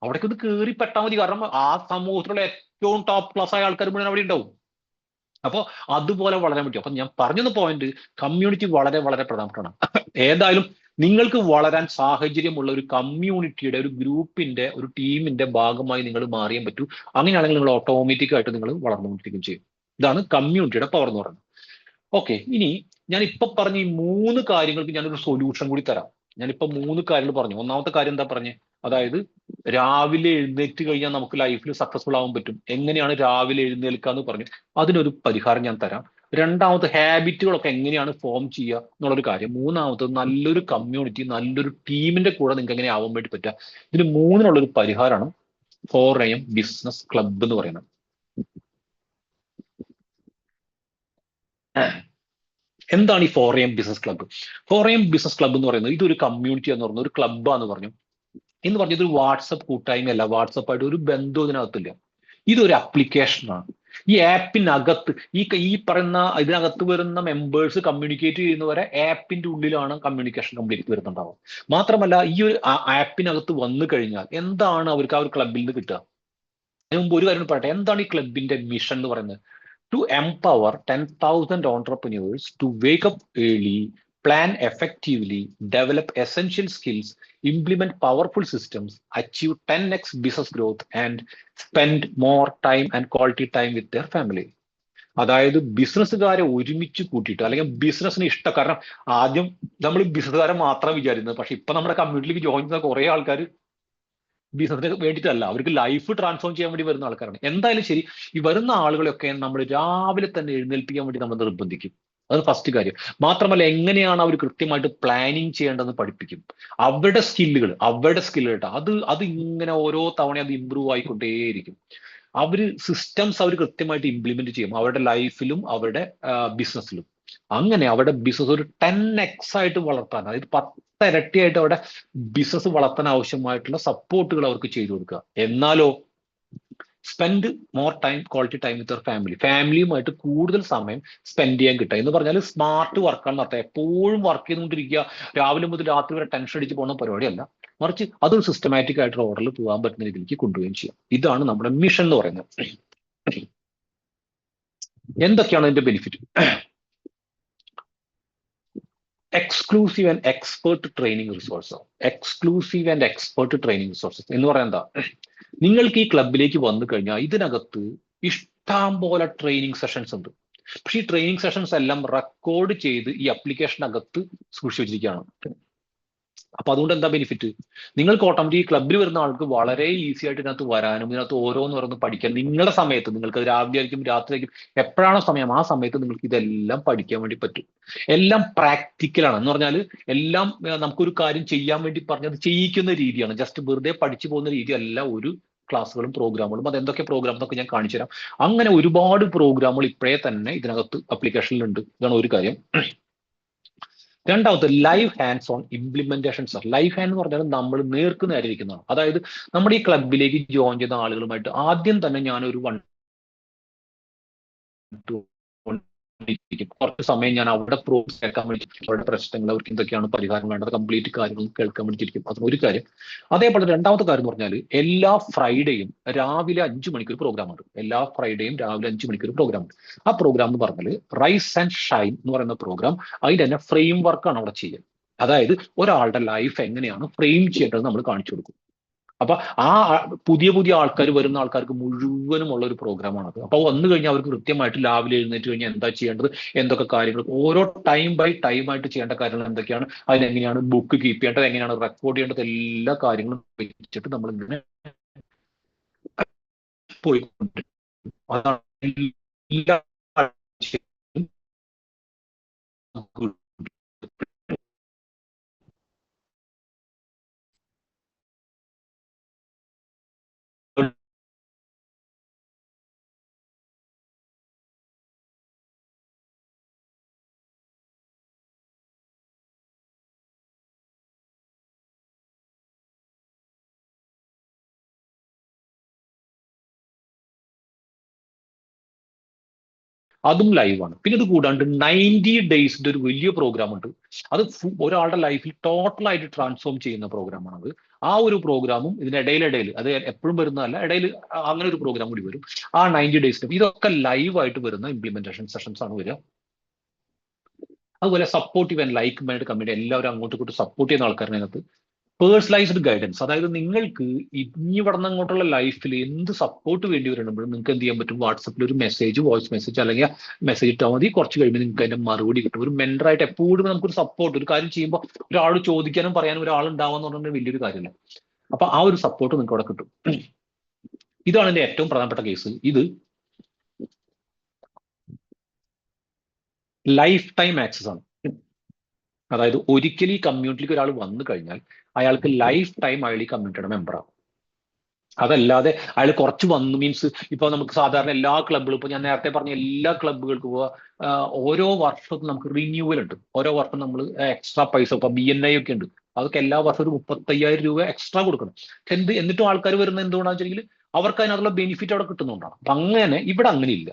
അവിടേക്ക് ഒന്ന് കയറി പെട്ടാൽ മതി. കാരണം ആ സമൂഹത്തിലുള്ള ഏറ്റവും ടോപ്പ് ക്ലാസ് ആയ ആൾക്കാർ മുഴുവൻ അവിടെ ഉണ്ടാവും. അപ്പോൾ അതുപോലെ വളരാൻ പറ്റും. അപ്പൊ ഞാൻ പറഞ്ഞത് പോയിന്റ്, കമ്മ്യൂണിറ്റി വളരെ വളരെ പ്രധാനപ്പെട്ടതാണ്. ഏതായാലും നിങ്ങൾക്ക് വളരാൻ സാഹചര്യമുള്ള ഒരു കമ്മ്യൂണിറ്റിയുടെ, ഒരു ഗ്രൂപ്പിന്റെ, ഒരു ടീമിന്റെ ഭാഗമായി നിങ്ങൾ മാറിയാൻ പറ്റൂ. അങ്ങനെയാണെങ്കിൽ നിങ്ങൾ ഓട്ടോമാറ്റിക് ആയിട്ട് നിങ്ങൾ വളർന്നുകൊണ്ടിരിക്കുകയും ചെയ്യും. ഇതാണ് കമ്മ്യൂണിറ്റിയുടെ പവർ എന്ന് പറയുന്നത്. ഓക്കെ, ഇനി ഞാൻ ഇപ്പൊ പറഞ്ഞ ഈ 3 കാര്യങ്ങൾക്ക് ഞാനൊരു സൊല്യൂഷൻ കൂടി തരാം. ഞാനിപ്പോ 3 കാര്യങ്ങൾ പറഞ്ഞു. ഒന്നാമത്തെ കാര്യം എന്താ പറഞ്ഞേ? അതായത് രാവിലെ എഴുന്നേറ്റ് കഴിഞ്ഞാൽ നമുക്ക് ലൈഫിൽ സക്സസ്ഫുൾ ആവാൻ പറ്റും. എങ്ങനെയാണ് രാവിലെ എഴുന്നേൽക്കുക എന്ന് പറഞ്ഞു. അതിനൊരു പരിഹാരം ഞാൻ തരാം. രണ്ടാമത് ഹാബിറ്റുകളൊക്കെ എങ്ങനെയാണ് ഫോം ചെയ്യുക എന്നുള്ളൊരു കാര്യം. മൂന്നാമത്തത് നല്ലൊരു കമ്മ്യൂണിറ്റി, നല്ലൊരു ടീമിന്റെ കൂടെ നിങ്ങൾക്ക് എങ്ങനെ ആവാൻ വേണ്ടി പറ്റുക. ഇതിന് മൂന്നിനുള്ളൊരു പരിഹാരമാണ് 4 AM ബിസിനസ് ക്ലബ്ബ് എന്ന് പറയുന്നത്. എന്താണ് ഈ 4 AM business club? 4 AM business club എന്ന് പറയുന്നത് ഇതൊരു കമ്മ്യൂണിറ്റി എന്ന് പറഞ്ഞു, ഒരു ക്ലബ്ബാന്ന് പറഞ്ഞു. എന്ന് പറഞ്ഞത് ഒരു വാട്സപ്പ് കൂട്ടായ്മയല്ല, വാട്സപ്പായിട്ട് ഒരു ബന്ധവും ഇതിനകത്തില്ല. ഇതൊരു ആപ്ലിക്കേഷനാണ്. ഈ ആപ്പിനകത്ത് ഈ പറയുന്ന ഇതിനകത്ത് വരുന്ന മെമ്പേഴ്സ് കമ്മ്യൂണിക്കേറ്റ് ചെയ്യുന്നവരെ ആപ്പിന്റെ ഉള്ളിലാണ് കമ്മ്യൂണിക്കേഷൻ കംപ്ലീറ്റ് വരുന്നുണ്ടാവുക. മാത്രമല്ല ഈ ഒരു ആപ്പിനകത്ത് വന്നു കഴിഞ്ഞാൽ എന്താണ് അവർക്ക് ആ ഒരു ക്ലബിൽ നിന്ന് കിട്ടുക? അതിന് മുമ്പ് ഒരു കാര്യം പറയട്ടെ. എന്താണ് ഈ ക്ലബിന്റെ മിഷൻ എന്ന് പറയുന്നത്? To empower 10,000 entrepreneurs to wake up early, plan effectively, develop essential skills, implement powerful systems, achieve 10x business growth, and spend more time and quality time with their family. അതായത് ബിസിനസ്സുകാരെ ഒരുമിച്ച് കൂട്ടിയിട്ട്, അല്ലെങ്കിൽ ബിസിനസ്സിന് ഇഷ്ടം. കാരണം ആദ്യം നമ്മൾ ബിസിനസ്സുകാരെ മാത്രം വിചാരിക്കുന്നത്. പക്ഷെ ഇപ്പൊ നമ്മുടെ കമ്മ്യൂണിറ്റിയിലേക്ക് ജോയിൻ ചെയ്യുന്ന കുറെ ആൾക്കാർ ബിസിനസ്സിന് വേണ്ടിയിട്ടല്ല, അവർക്ക് ലൈഫ് ട്രാൻസ്ഫോം ചെയ്യാൻ വേണ്ടി വരുന്ന ആൾക്കാരാണ്. എന്തായാലും ശരി, ഈ വരുന്ന ആളുകളെയൊക്കെ നമ്മൾ രാവിലെ തന്നെ എഴുന്നേൽപ്പിക്കാൻ വേണ്ടി നമ്മൾ നിർബന്ധിക്കും. അത് ഫസ്റ്റ് കാര്യം. മാത്രമല്ല എങ്ങനെയാണ് അവർ കൃത്യമായിട്ട് പ്ലാനിങ് ചെയ്യേണ്ടതെന്ന് പഠിപ്പിക്കും. അവരുടെ സ്കില്ലുകൾ കേട്ടോ, അത് ഇങ്ങനെ ഓരോ തവണ അത് ഇമ്പ്രൂവ് ആയിക്കൊണ്ടേയിരിക്കും. അവര് സിസ്റ്റംസ് അവർ കൃത്യമായിട്ട് ഇംപ്ലിമെന്റ് ചെയ്യും അവരുടെ ലൈഫിലും അവരുടെ ബിസിനസ്സിലും. അങ്ങനെ അവരുടെ ബിസിനസ് ഒരു 10x ആയിട്ട് വളർത്താൻ, അതായത് 10 ഇരട്ടിയായിട്ട് അവരുടെ ബിസിനസ് വളർത്താൻ ആവശ്യമായിട്ടുള്ള സപ്പോർട്ടുകൾ അവർക്ക് ചെയ്തു കൊടുക്കുക. എന്നാലോ spend more time, quality time with അവർ ഫാമിലിയുമായിട്ട് കൂടുതൽ സമയം സ്പെൻഡ് ചെയ്യാൻ കിട്ടുക എന്ന് പറഞ്ഞാൽ സ്മാർട്ട് വർക്കാണ് നടത്തുക. എപ്പോഴും വർക്ക് ചെയ്തുകൊണ്ടിരിക്കുക, രാവിലെ മുതൽ രാത്രി വരെ ടെൻഷൻ അടിച്ച് പോകുന്ന പരിപാടിയല്ല. മറിച്ച് അതൊരു സിസ്റ്റമാറ്റിക് ആയിട്ട് ഓർഡറിൽ പോകാൻ പറ്റുന്ന രീതിയിലേക്ക് കൊണ്ടുപോവുകയും ചെയ്യാം. ഇതാണ് നമ്മുടെ മിഷൻ എന്ന് പറയുന്നത്. എന്തൊക്കെയാണ് അതിന്റെ benefit? Exclusive and expert training resource. Exclusive and expert training resources എന്ന് പറയാൻ എന്താ? നിങ്ങൾക്ക് ഈ ക്ലബിലേക്ക് വന്നു കഴിഞ്ഞാൽ ഇതിനകത്ത് ഇഷ്ടം പോലെ ട്രെയിനിങ് സെഷൻസ് ഉണ്ട്. പക്ഷെ ഈ ട്രെയിനിങ് സെഷൻസ് എല്ലാം റെക്കോർഡ് ചെയ്ത് ഈ അപ്ലിക്കേഷനകത്ത് സൂക്ഷിച്ചു വെച്ചിരിക്കുകയാണ്. അപ്പൊ അതുകൊണ്ട് എന്താ ബെനിഫിറ്റ്? നിങ്ങൾക്ക് ഓട്ടോമാറ്റിക് ക്ലബിൽ വരുന്ന ആൾക്ക് വളരെ ഈസി ആയിട്ട് ഇതിനകത്ത് വരാനും ഇതിനകത്ത് ഓരോന്ന് ഓരോന്ന് പഠിക്കാൻ നിങ്ങളുടെ സമയത്ത്, നിങ്ങൾക്ക് രാവിലെ ആയിരിക്കും രാത്രി ആയിരിക്കും എപ്പോഴാണോ സമയം, ആ സമയത്ത് നിങ്ങൾക്ക് ഇതെല്ലാം പഠിക്കാൻ വേണ്ടി പറ്റും. എല്ലാം പ്രാക്ടിക്കലാണ് എന്ന് പറഞ്ഞാൽ എല്ലാം നമുക്കൊരു കാര്യം ചെയ്യാൻ വേണ്ടി പറഞ്ഞത് ചെയ്യിക്കുന്ന രീതിയാണ്. ജസ്റ്റ് വെറുതെ പഠിച്ചു പോകുന്ന രീതിയല്ല ഒരു ക്ലാസ്സുകളും പ്രോഗ്രാമുകളും. അത് എന്തൊക്കെ പ്രോഗ്രാം എന്നൊക്കെ ഞാൻ കാണിച്ചു തരാം. അങ്ങനെ ഒരുപാട് പ്രോഗ്രാമുകൾ ഇപ്പോഴേ തന്നെ ഇതിനകത്ത് അപ്ലിക്കേഷനിലുണ്ട്. ഇതാണ് ഒരു കാര്യം. രണ്ടാമത്തെ live hands on implementations. Live hand എന്ന് പറഞ്ഞാൽ നമ്മൾ നേർക്ക് നേരെ ഇരിക്കുന്നതാണ്. അതായത് നമ്മുടെ ഈ ക്ലബിലേക്ക് ജോയിൻ ചെയ്ത ആളുകളുമായിട്ട് ആദ്യം തന്നെ ഞാനൊരു 1 to 1 കുറച്ച് സമയം ഞാൻ അവിടെ പ്രോബ്സ് കേൾക്കാൻ വേണ്ടി, അവരുടെ പ്രശ്നങ്ങൾ, അവർക്ക് എന്തൊക്കെയാണ് പരിഹാരം വേണ്ടത്, കംപ്ലീറ്റ് കാര്യങ്ങൾ കേൾക്കാൻ വേണ്ടിയിരിക്കും. അത് ഒരു കാര്യം. അതേപോലെ രണ്ടാമത്തെ കാര്യം എന്ന് പറഞ്ഞാൽ എല്ലാ ഫ്രൈഡേയും രാവിലെ 5 മണിക്ക് ഒരു പ്രോഗ്രാം ഉണ്ട്. എല്ലാ ഫ്രൈഡേയും രാവിലെ 5 മണിക്ക് ഒരു പ്രോഗ്രാം ഉണ്ട്. ആ പ്രോഗ്രാം എന്ന് പറഞ്ഞാൽ റൈസ് ആൻഡ് ഷൈൻ എന്ന് പറയുന്ന പ്രോഗ്രാം. അതിന്റെ തന്നെ ഫ്രെയിം വർക്കാണ് അവിടെ ചെയ്യുക. അതായത് ഒരാളുടെ ലൈഫ് എങ്ങനെയാണ് ഫ്രെയിം ചെയ്യേണ്ടത് നമ്മൾ കാണിച്ചു കൊടുക്കും. അപ്പൊ ആ പുതിയ പുതിയ ആൾക്കാർ വരുന്ന ആൾക്കാർക്ക് മുഴുവനും ഉള്ള ഒരു പ്രോഗ്രാമാണത്. അപ്പൊ വന്നു കഴിഞ്ഞാൽ അവർക്ക് കൃത്യമായിട്ട് രാവിലെ എഴുന്നേറ്റ് കഴിഞ്ഞാൽ എന്താ ചെയ്യേണ്ടത്, എന്തൊക്കെ കാര്യങ്ങൾ, ഓരോ ടൈം ബൈ ടൈം ആയിട്ട് ചെയ്യേണ്ട കാര്യങ്ങൾ എന്തൊക്കെയാണ്, അതിനെങ്ങനെയാണ് ബുക്ക് കീപ്പ് ചെയ്യേണ്ടത്, എങ്ങനെയാണ് റെക്കോർഡ് ചെയ്യേണ്ടത്, എല്ലാ കാര്യങ്ങളും വെച്ചിട്ട് നമ്മൾ ഇങ്ങനെ പോയിക്കൊണ്ടിരിക്കും. അതാണ് എല്ലാ അതും ലൈവാണ്. പിന്നെ ഇത് കൂടാണ്ട് 90 ഡേയ്സിന്റെ ഒരു വലിയ പ്രോഗ്രാം ഉണ്ട്. അത് ഒരാളുടെ ലൈഫിൽ ടോട്ടലായിട്ട് ട്രാൻസ്ഫോം ചെയ്യുന്ന പ്രോഗ്രാമാണത്. ആ ഒരു പ്രോഗ്രാമും ഇതിനിടയിൽ അത് എപ്പോഴും വരുന്നതല്ല, ഇടയിൽ അങ്ങനെ ഒരു പ്രോഗ്രാം കൂടി വരും. ആ 90 ഡേയ്സിന് ഇതൊക്കെ ലൈവായിട്ട് വരുന്ന ഇംപ്ലിമെന്റേഷൻ സെഷൻസ് ആണ് വരിക. അതുപോലെ supportive and like mind community, എല്ലാവരും അങ്ങോട്ടും ഇങ്ങോട്ടും സപ്പോർട്ട് ചെയ്യുന്ന ആൾക്കാരുടെ അതിനകത്ത് പേഴ്സണലൈസ്ഡ് ഗൈഡൻസ്. അതായത് നിങ്ങൾക്ക് ഇനി ഇവിടെ നിന്ന് അങ്ങോട്ടുള്ള ലൈഫിൽ എന്ത് സപ്പോർട്ട് വേണ്ടി വരുമ്പോഴും നിങ്ങൾക്ക് എന്ത് ചെയ്യാൻ പറ്റും, വാട്സപ്പിൽ ഒരു മെസ്സേജ്, വോയിസ് മെസ്സേജ് അല്ലെങ്കിൽ മെസ്സേജ് ഇട്ടാൽ മതി. കുറച്ച് കഴിയുമ്പോൾ നിങ്ങൾക്ക് അതിന്റെ മറുപടി കിട്ടും. ഒരു മെന്ററായിട്ട് എപ്പോഴും നമുക്കൊരു സപ്പോർട്ട്, ഒരു കാര്യം ചെയ്യുമ്പോൾ ഒരാൾ ചോദിക്കാനും പറയാനും ഒരാൾ ഉണ്ടാവാന്ന് പറഞ്ഞാൽ വലിയൊരു കാര്യമല്ല. അപ്പൊ ആ ഒരു സപ്പോർട്ട് നിങ്ങൾക്ക് അവിടെ കിട്ടും. ഇതാണ് എന്റെ ഏറ്റവും പ്രധാനപ്പെട്ട കേസ്. ഇത് ലൈഫ് ടൈം ആക്സസ് ആണ്. അതായത് ഒരിക്കൽ ഈ കമ്മ്യൂണിറ്റിക്ക് ഒരാൾ വന്നു കഴിഞ്ഞാൽ അയാൾക്ക് ലൈഫ് ടൈം അയാൾ ഈ കമ്മ്യൂണിറ്റിയുടെ മെമ്പറാണ്. അതല്ലാതെ അയാൾ കുറച്ച് വന്നു മീൻസ് ഇപ്പൊ നമുക്ക് സാധാരണ എല്ലാ ക്ലബ്ബുകളും, ഇപ്പൊ ഞാൻ നേരത്തെ പറഞ്ഞ എല്ലാ ക്ലബ്ബുകൾക്കും ഓരോ വർഷത്തും നമുക്ക് റിന്യൂവൽ ഉണ്ട്. ഓരോ വർഷം നമ്മൾ എക്സ്ട്രാ പൈസ, ഇപ്പൊ BNI ഒക്കെ ഉണ്ട്, അതൊക്കെ എല്ലാ വർഷവും ഒരു 35,000 രൂപ എക്സ്ട്രാ കൊടുക്കണം. എന്നിട്ടും ആൾക്കാർ വരുന്നത് എന്തുകൊണ്ടാണെന്ന് വെച്ചാൽ അവർക്ക് അതിനകത്തുള്ള ബെനിഫിറ്റ് അവിടെ കിട്ടുന്നുണ്ടാണ്. അപ്പൊ അങ്ങനെ ഇവിടെ അങ്ങനെ ഇല്ല.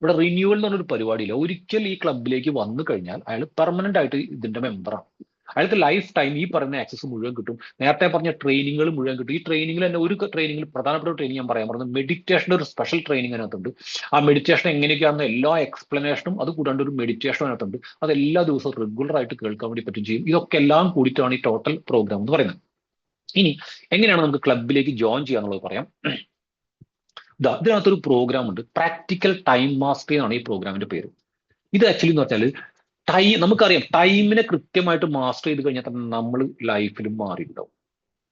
ഇവിടെ റിന്യൂവൽ എന്ന് പറഞ്ഞൊരു പരിപാടിയില്ല. ഒരിക്കൽ ഈ ക്ലബിലേക്ക് വന്നു കഴിഞ്ഞാൽ അയാൾ പെർമനന്റ് ആയിട്ട് ഇതിന്റെ മെമ്പറാണ്. അയാൾക്ക് ലൈഫ് ടൈം ഈ പറയുന്ന ആക്സസ് മുഴുവൻ കിട്ടും. നേരത്തെ പറഞ്ഞ ട്രെയിനിങ്ങുകൾ മുഴുവൻ കിട്ടും. ഈ ട്രെയിനിങ്ങിൽ തന്നെ ഒരു ട്രെയിനിങ്ങിൽ പ്രധാനപ്പെട്ട ട്രെയിനിങ് ഞാൻ പറയാൻ പറഞ്ഞത് മെഡിറ്റേഷൻ്റെ ഒരു സ്പെഷ്യൽ ട്രെയിനിങ് അതിനകത്തുണ്ട്. ആ മെഡിറ്റേഷൻ എങ്ങനെയൊക്കെയാണെന്ന് എല്ലാ എക്സ്പ്ലനേഷനും അത് കൂടാണ്ട് ഒരു മെഡിറ്റേഷനും അതിനകത്തുണ്ട്. അത് എല്ലാ ദിവസവും റെഗുലർ ആയിട്ട് കേൾക്കാൻ വേണ്ടി പറ്റും ചെയ്യും. ഇതൊക്കെ എല്ലാം കൂടിയിട്ടാണ് ഈ ടോട്ടൽ പ്രോഗ്രാം എന്ന് പറയുന്നത്. ഇനി എങ്ങനെയാണ് നമുക്ക് ക്ലബിലേക്ക് ജോയിൻ ചെയ്യാന്നുള്ളത് പറയാം. ഇതിനകത്തൊരു പ്രോഗ്രാം ഉണ്ട്, പ്രാക്ടിക്കൽ ടൈം മാസ്റ്ററി എന്നാണ് ഈ പ്രോഗ്രാമിന്റെ പേര്. ഇത് ആക്ച്വലി എന്ന് വെച്ചാൽ നമുക്കറിയാം ടൈമിനെ കൃത്യമായിട്ട് മാസ്റ്റർ ചെയ്ത് കഴിഞ്ഞാൽ തന്നെ നമ്മൾ ലൈഫിലും മാറിയിട്ടുണ്ടാവും.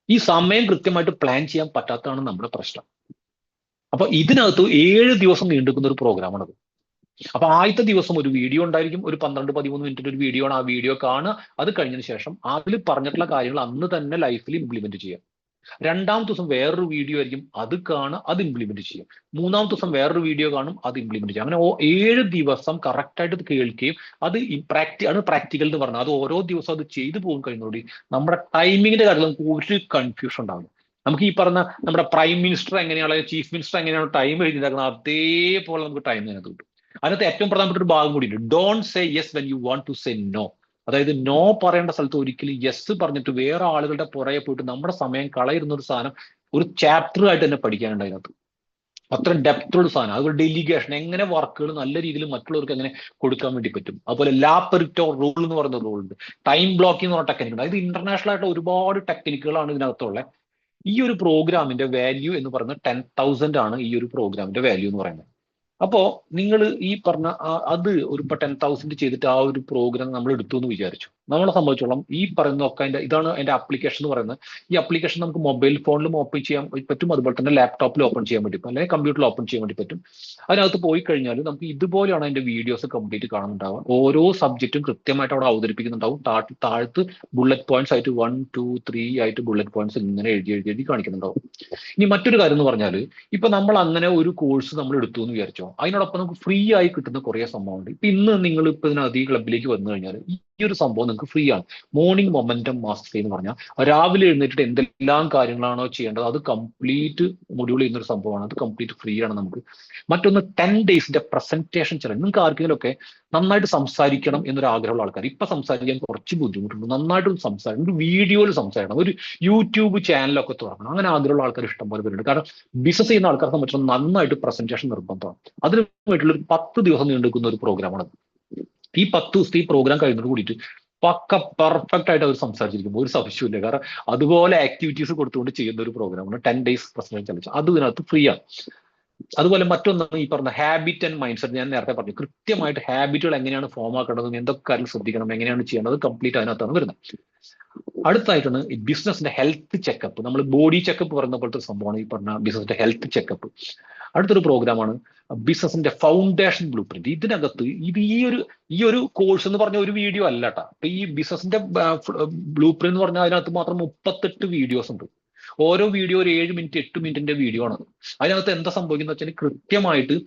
ഈ സമയം കൃത്യമായിട്ട് പ്ലാൻ ചെയ്യാൻ പറ്റാത്തതാണ് നമ്മുടെ പ്രശ്നം. അപ്പൊ ഇതിനകത്ത് 7 ദിവസം നീണ്ടുക്കുന്ന ഒരു പ്രോഗ്രാമാണത്. അപ്പൊ ആദ്യത്തെ ദിവസം ഒരു വീഡിയോ ഉണ്ടായിരിക്കും, ഒരു 12-13 മിനിറ്റിന്റെ ഒരു വീഡിയോ ആണ്. ആ വീഡിയോ കാണുക, അത് കഴിഞ്ഞതിന് ശേഷം അതിൽ പറഞ്ഞിട്ടുള്ള കാര്യങ്ങൾ അന്ന് തന്നെ ലൈഫിൽ ഇംപ്ലിമെന്റ് ചെയ്യാം. രണ്ടാമത്തെ ദിവസം വേറൊരു വീഡിയോ ആയിരിക്കും, അത് കാണുക, അത് ഇംപ്ലിമെന്റ് ചെയ്യും. മൂന്നാമത്തെ ദിവസം വേറൊരു വീഡിയോ കാണും, അത് ഇംപ്ലിമെന്റ് ചെയ്യും. അങ്ങനെ 7 ദിവസം കറക്റ്റായിട്ട് കേൾക്കുകയും അത് പ്രാക്ടിക്കൽ എന്ന് പറഞ്ഞാൽ അത് ഓരോ ദിവസം അത് ചെയ്തു പോകും കഴിയുന്നതോടെ നമ്മുടെ ടൈമിങ്ങിന്റെ കാര്യത്തിൽ നമുക്ക് ഒരു കൺഫ്യൂഷൻ ഉണ്ടാകും. നമുക്ക് ഈ പറഞ്ഞ നമ്മുടെ പ്രൈം മിനിസ്റ്റർ എങ്ങനെയാണ്, ചീഫ് മിനിസ്റ്റർ എങ്ങനെയാണ് ടൈം എഴുതിയിരിക്കുന്നത്, അതേപോലെ നമുക്ക് ടൈം അതിനകത്ത് കിട്ടും. അതിനകത്ത് ഏറ്റവും പ്രധാനപ്പെട്ട ഒരു ഭാഗം കൂടിയുണ്ട്, don't say yes when you want to say no. അതായത് നോ പറയേണ്ട സ്ഥലത്ത് ഒരിക്കലും യെസ് പറഞ്ഞിട്ട് വേറെ ആളുകളുടെ പുറകെ പോയിട്ട് നമ്മുടെ സമയം കളയുന്ന ഒരു സാധനം ഒരു ചാപ്റ്റർ ആയിട്ട് തന്നെ പഠിക്കാനുണ്ട് അതിനകത്ത്. അത്ര ഡെപ്തുള്ള സാധനം. അതുപോലെ ഡെലിഗേഷൻ, എങ്ങനെ വർക്കുകൾ നല്ല രീതിയിൽ മറ്റുള്ളവർക്ക് എങ്ങനെ കൊടുക്കാൻ വേണ്ടി പറ്റും. അതുപോലെ ലാപെറിറ്റോ റൂൾ എന്ന് പറയുന്ന റൂൾ ഉണ്ട്, ടൈം ബ്ലോക്കിംഗ് എന്ന് പറഞ്ഞ ടെക്നിക്ക് ഉണ്ട്. അതായത് ഇന്റർനാഷണൽ ആയിട്ട് ഒരുപാട് ടെക്നിക്കുകളാണ് ഇതിനകത്തുള്ളത്. ഈ ഒരു പ്രോഗ്രാമിന്റെ വാല്യൂ എന്ന് പറയുന്നത് 10,000 ആണ്. ഈ ഒരു പ്രോഗ്രാമിന്റെ വാല്യൂ എന്ന് പറയുന്നത്. അപ്പോ നിങ്ങൾ ഈ പറഞ്ഞ അത് ഒരു 10,000 ചെയ്തിട്ട് ആ ഒരു പ്രോഗ്രാം നമ്മൾ എടുത്തു എന്ന് വിചാരിച്ചു. നമ്മളെ സംബന്ധിച്ചോളം ഈ പറയുന്നതൊക്കെ ഇതാണ് അതിന്റെ ആപ്ലിക്കേഷൻ എന്ന് പറയുന്നത്. ഈ ആപ്ലിക്കേഷൻ നമുക്ക് മൊബൈൽ ഫോണിലും ഓപ്പൺ ചെയ്യാൻ പറ്റും, അതുപോലെ തന്നെ ലാപ്ടോപ്പിൽ ഓപ്പൺ ചെയ്യാൻ വേണ്ടി പറ്റും, അല്ലെങ്കിൽ കമ്പ്യൂട്ടറിൽ ഓപ്പൺ ചെയ്യാൻ വേണ്ടി പറ്റും. അതിനകത്ത് പോയി കഴിഞ്ഞാൽ നമുക്ക് ഇതുപോലെയാണ് അതിന്റെ വീഡിയോസ് കംപ്ലീറ്റ് കാണുന്നുണ്ടാവുക. ഓരോ സബ്ജക്റ്റും കൃത്യമായിട്ട് അവിടെ അവതരിപ്പിക്കുന്നുണ്ടാവും. താഴത്ത് ബുള്ളറ്റ് പോയിന്റ്സ് ആയിട്ട് 1, 2, 3 ആയിട്ട് ബുള്ളറ്റ് പോയിന്റ്സ് ഇങ്ങനെ എഴുതി കാണിക്കുന്നുണ്ടാവും. ഇനി മറ്റൊരു കാര്യം എന്ന് പറഞ്ഞാൽ ഇപ്പൊ നമ്മൾ അങ്ങനെ ഒരു കോഴ്സ് നമ്മൾ എടുത്തു എന്ന് വിചാരിച്ചോ, അതിനോടൊപ്പം നമുക്ക് ഫ്രീ ആയി കിട്ടുന്ന കുറേ സംഭവമുണ്ട്. ഇപ്പൊ ഇന്ന് നിങ്ങൾ ഇപ്പൊ ഇതിനകത്ത് ഈ ക്ലബിലേക്ക് വന്നു കഴിഞ്ഞാൽ ഈ ഒരു സംഭവം നിങ്ങൾക്ക് ഫ്രീ ആണ്. മോർണിംഗ് മൊമെന്റം മാസ്റ്ററി എന്ന് പറഞ്ഞാൽ രാവിലെ എഴുന്നേറ്റിട്ട് എന്തെല്ലാം കാര്യങ്ങളാണോ ചെയ്യേണ്ടത് അത് കംപ്ലീറ്റ് മൊഡ്യൂൾ ചെയ്യുന്ന ഒരു സംഭവമാണ്. അത് കംപ്ലീറ്റ് ഫ്രീ ആണ് നമുക്ക്. മറ്റൊന്ന് 10 ഡേയ്സിന്റെ പ്രസന്റേഷൻ ചലഞ്ച്. നിങ്ങൾക്ക് ആർക്കെങ്കിലും ഒക്കെ നന്നായിട്ട് സംസാരിക്കണം എന്നൊരു ആഗ്രഹമുള്ള ആൾക്കാർ, ഇപ്പൊ സംസാരിക്കാൻ കുറച്ച് ബുദ്ധിമുട്ടുണ്ട്, നന്നായിട്ട് സംസാരിക്കണം, ഒരു വീഡിയോയിൽ സംസാരിക്കണം, ഒരു യൂട്യൂബ് ചാനലൊക്കെ തുറക്കണം, അങ്ങനെ ആഗ്രഹമുള്ള ആൾക്കാർ ഇഷ്ടംപോലെ പേരുണ്ട്. കാരണം ബിസിനസ് ചെയ്യുന്ന ആൾക്കാരെ സംബന്ധിച്ച് നന്നായിട്ട് പ്രസന്റേഷൻ നിർബന്ധമാണ്. അതിന് വേണ്ടിയുള്ള ഒരു 10 ദിവസം നീണ്ടുനിൽക്കുന്ന ഒരു പ്രോഗ്രാമാണ്. ഈ 10 ദിവസത്തെ ഈ പ്രോഗ്രാം കഴിയുന്നതോട് കൂടിയിട്ട് പക്ക പെർഫെക്റ്റ് ആയിട്ട് അവർ സംസാരിച്ചിരിക്കും, ഒരു സംശയമില്ല. കാരണം അതുപോലെ ആക്ടിവിറ്റീസ് കൊടുത്തുകൊണ്ട് ചെയ്യുന്ന ഒരു പ്രോഗ്രാമാണ് 10 ഡേയ്സ് പ്രസന്റേഷൻ ചലഞ്ച്. അത് ഇതിനകത്ത് ഫ്രീ ആണ്. അതുപോലെ മറ്റൊന്നാണ് ഈ പറഞ്ഞ ഹാബിറ്റ് ആൻഡ് മൈൻഡ് സെറ്റ്. ഞാൻ നേരത്തെ പറഞ്ഞു, കൃത്യമായിട്ട് ഹാബിറ്റുകൾ എങ്ങനെയാണ് ഫോം ആക്കേണ്ടതും എന്തൊക്കെ കാര്യങ്ങൾ ശ്രദ്ധിക്കണം, എങ്ങനെയാണ് ചെയ്യേണ്ടത്, കംപ്ലീറ്റ് അതിനകത്താണ് വരുന്നത്. അടുത്തായിട്ടാണ് ഈ ബിസിനസിന്റെ ഹെൽത്ത് ചെക്കപ്പ്. നമ്മൾ ബോഡി ചെക്കപ്പ് പറയുന്ന പോലത്തെ ഒരു സംഭവമാണ് ഈ പറഞ്ഞ ബിസിനസിന്റെ ഹെൽത്ത് ചെക്കപ്പ്. അടുത്തൊരു പ്രോഗ്രാമാണ് ബിസിനസിന്റെ ഫൗണ്ടേഷൻ ബ്ലൂ പ്രിന്റ്. ഇതിനകത്ത് ഈ ഒരു കോഴ്സ് എന്ന് പറഞ്ഞ ഒരു വീഡിയോ അല്ല കേട്ടോ. അപ്പൊ ഈ ബിസിനസിന്റെ ബ്ലൂ പ്രിന്റ് എന്ന് പറഞ്ഞാൽ അതിനകത്ത് മാത്രം 38 വീഡിയോസ് ഉണ്ട്. ഓരോ വീഡിയോ ഒരു 7 മിനിറ്റ് 8 മിനിറ്റിന്റെ വീഡിയോ ആണ്. അതിനകത്ത് എന്താ സംഭവിക്കുന്നത് വെച്ചാൽ കൃത്യമായിട്ട്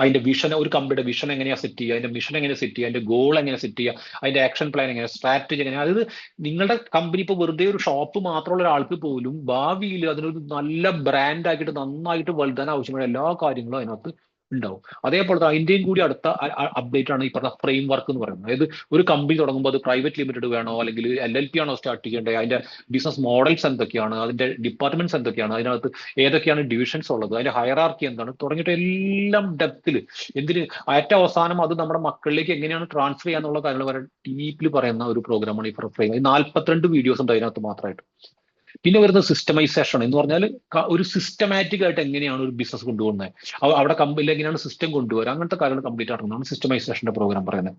അതിന്റെ വിഷൻ, ഒരു കമ്പനിയുടെ വിഷൻ എങ്ങനെയാ സെറ്റ് ചെയ്യുക, അതിന്റെ മിഷൻ എങ്ങനെ സെറ്റ് ചെയ്യുക, അതിന്റെ ഗോൾ എങ്ങനെ സെറ്റ് ചെയ്യുക, അതിന്റെ ആക്ഷൻ പ്ലാൻ എങ്ങനെ, സ്ട്രാറ്റജി എങ്ങനെ. അതായത് നിങ്ങളുടെ കമ്പനി ഇപ്പൊ വെറുതെ ഒരു ഷോപ്പ് മാത്രമുള്ള ഒരാൾക്ക് പോലും ഭാവിയിൽ അതിനൊരു നല്ല ബ്രാൻഡ് ആക്കിയിട്ട് നന്നായിട്ട് വലുതാൻ ആവശ്യമായ എല്ലാ കാര്യങ്ങളും അതിനകത്ത് ഉണ്ടാവും. അതേപോലെ തന്നെ അതിന്റെയും കൂടി അടുത്ത അപ്ഡേറ്റ് ആണ് ഈ പറഞ്ഞ ഫ്രെയിം വർക്ക് എന്ന് പറയുന്നത്. അതായത് ഒരു കമ്പനി തുടങ്ങുമ്പോൾ അത് പ്രൈവറ്റ് ലിമിറ്റഡ് വേണോ അല്ലെങ്കിൽ LLP ആണോ സ്റ്റാർട്ട് ചെയ്യേണ്ടത്, അതിന്റെ ബിസിനസ് മോഡൽസ് എന്തൊക്കെയാണ്, അതിന്റെ ഡിപ്പാർട്ട്മെന്റ്സ് എന്തൊക്കെയാണ്, അതിനകത്ത് ഏതൊക്കെയാണ് ഡിവിഷൻസ് ഉള്ളത്, അതിന്റെ ഹയറാർക്കി എന്താണ് തുടങ്ങിയിട്ട് എല്ലാം ഡെപ്തിൽ എന്തിന് ഏറ്റവും അവസാനം അത് നമ്മുടെ മക്കളിലേക്ക് എങ്ങനെയാണ് ട്രാൻസ്ഫർ ചെയ്യാന്നുള്ള കാര്യങ്ങൾ വരെ ഡീപ്ലി പറയുന്ന ഒരു പ്രോഗ്രാമാണ് ഈ ഫ്രെയിം. 42 വീഡിയോസ് ഉണ്ട് അതിനകത്ത് മാത്രമായിട്ട്. പിന്നെ വരുന്ന സിസ്റ്റമൈസേഷൻ എന്ന് പറഞ്ഞാൽ ഒരു സിസ്റ്റമാറ്റിക് ആയിട്ട് എങ്ങനെയാണ് ഒരു ബിസിനസ് കൊണ്ടുപോകുന്നത്, അവിടെ കമ്പനിയിൽ എങ്ങനെയാണ് സിസ്റ്റം കൊണ്ടുവരിക, അങ്ങനത്തെ കാര്യങ്ങൾ കംപ്ലീറ്റ് ആക്കുന്നതാണ് സിസ്റ്റമൈസേഷന്റെ പ്രോഗ്രാം പറയുന്നത്.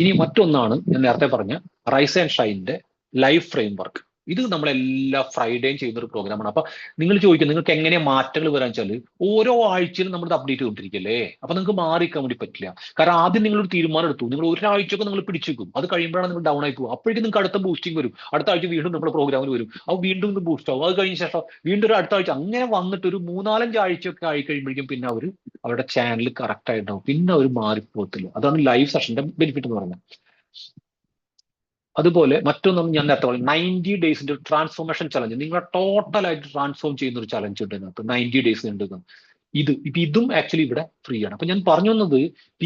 ഇനി മറ്റൊന്നാണ് ഞാൻ നേരത്തെ പറഞ്ഞ റൈസ് ആൻഡ് ഷൈനിന്റെ ലൈഫ് ഫ്രെയിം വർക്ക്. ഇത് നമ്മളെല്ലാ ഫ്രൈഡേയും ചെയ്യുന്ന ഒരു പ്രോഗ്രാമാണ്. അപ്പൊ നിങ്ങൾ ചോദിക്കും നിങ്ങൾക്ക് എങ്ങനെ മാറ്റങ്ങൾ വരാൻ വെച്ചാൽ ഓരോ ആഴ്ചയിലും നമ്മൾ അപ്ഡേറ്റ് ചെയ്തുകൊണ്ടിരിക്കല്ലേ, അപ്പൊ നിങ്ങൾക്ക് മാറിക്കാൻ വേണ്ടി പറ്റില്ല. കാരണം ആദ്യം നിങ്ങളൊരു തീരുമാനം എടുത്തു, നിങ്ങൾ ഒരാഴ്ചയൊക്കെ നിങ്ങൾ പിടിച്ചേക്കും, അത് കഴിയുമ്പോഴാണ് നിങ്ങൾ ഡൗൺ ആയി പോകും. അപ്പോഴേക്കും നിങ്ങൾക്ക് അടുത്ത ബൂസ്റ്റിംഗ് വരും, അടുത്ത ആഴ്ച വീണ്ടും നമ്മുടെ പ്രോഗ്രാമിൽ വരും, അത് വീണ്ടും ഒന്ന് ബൂസ്റ്റ് ആവും, അത് കഴിഞ്ഞ ശേഷം വീണ്ടും ഒരു അടുത്ത ആഴ്ച അങ്ങനെ വന്നിട്ട് ഒരു 3-4 ആഴ്ചയൊക്കെ ആയി കഴിയുമ്പോഴേക്കും പിന്നെ അവർ അവരുടെ ചാനൽ കറക്റ്റ് ആയിട്ടുണ്ടാവും, പിന്നെ അവർ മാറിപ്പോകത്തില്ല. അതാണ് ലൈവ് സെഷന്റെ ബെനിഫിറ്റ് എന്ന് പറയുന്നത്. അതുപോലെ മറ്റൊന്നും ഞാൻ നേരത്തെ പറഞ്ഞു 90 ഡേയ്സിന്റെ ട്രാൻസ്ഫോർമേഷൻ ചലഞ്ച്, നിങ്ങളെ ടോട്ടലായിട്ട് ട്രാൻസ്ഫോം ചെയ്യുന്ന ഒരു ചലഞ്ച് ഉണ്ട് ഇതിനകത്ത് 90 ഡേയ്സ് ഉണ്ട്. ഇതും ആക്ച്വലി ഇവിടെ ഫ്രീ ആണ്. അപ്പൊ ഞാൻ പറഞ്ഞു വന്നത്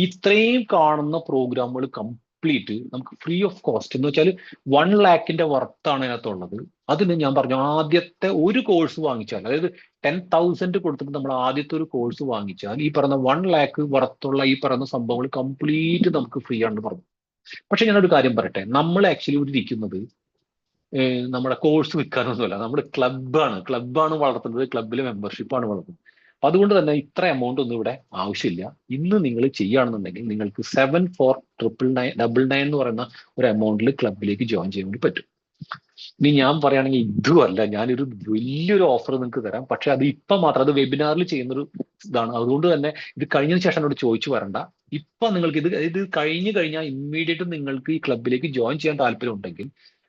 ഇത്രയും കാണുന്ന പ്രോഗ്രാമുകൾ കംപ്ലീറ്റ് നമുക്ക് ഫ്രീ ഓഫ് കോസ്റ്റ് എന്ന് വെച്ചാൽ 1 lakhന്റെ വർത്താണ് അതിനകത്തുള്ളത്. അതിന് ഞാൻ പറഞ്ഞു ആദ്യത്തെ ഒരു കോഴ്സ് വാങ്ങിച്ചാൽ, അതായത് 10,000 കൊടുത്തിട്ട് നമ്മൾ ആദ്യത്തെ ഒരു കോഴ്സ് വാങ്ങിച്ചാൽ ഈ പറയുന്ന 1 lakh വറത്തുള്ള ഈ പറയുന്ന സംഭവങ്ങൾ കംപ്ലീറ്റ് നമുക്ക് ഫ്രീ ആണെന്ന് പറഞ്ഞു. പക്ഷെ ഞാനൊരു കാര്യം പറയട്ടെ, നമ്മൾ ആക്ച്വലി ഇവിടെ ഇരിക്കുന്നത് നമ്മുടെ കോഴ്സ് വിൽക്കാനൊന്നുമല്ല, നമ്മുടെ ക്ലബ്ബാണ് വളർത്തുന്നത്, ക്ലബിലെ മെമ്പർഷിപ്പാണ് വളർത്തുന്നത്. അപ്പൊ അതുകൊണ്ട് തന്നെ ഇത്ര എമൗണ്ട് ഒന്നും ഇവിടെ ആവശ്യമില്ല. ഇന്ന് നിങ്ങൾ ചെയ്യുകയാണെന്നുണ്ടെങ്കിൽ നിങ്ങൾക്ക് 749999 എന്ന് പറയുന്ന ഒരു എമൗണ്ടിൽ ക്ലബിലേക്ക് ജോയിൻ ചെയ്യാൻ വേണ്ടി പറ്റും. ഇനി ഞാൻ പറയുകയാണെങ്കിൽ ഇതുമല്ല, ഞാനൊരു വലിയൊരു ഓഫർ നിങ്ങൾക്ക് തരാം, പക്ഷെ അത് ഇപ്പൊ മാത്രം, അത് വെബിനാറിൽ ചെയ്യുന്നൊരു ഇതാണ്. അതുകൊണ്ട് തന്നെ ഇത് കഴിഞ്ഞതിന് ശേഷം എന്നോട് ചോദിച്ചു വരണ്ട. ഇപ്പൊ നിങ്ങൾക്ക് ഇത് കഴിഞ്ഞു കഴിഞ്ഞാൽ ഇമ്മീഡിയറ്റ് നിങ്ങൾക്ക് ഈ ക്ലബിലേക്ക് ജോയിൻ ചെയ്യാൻ താല്പര്യം ഉണ്ടെങ്കിൽ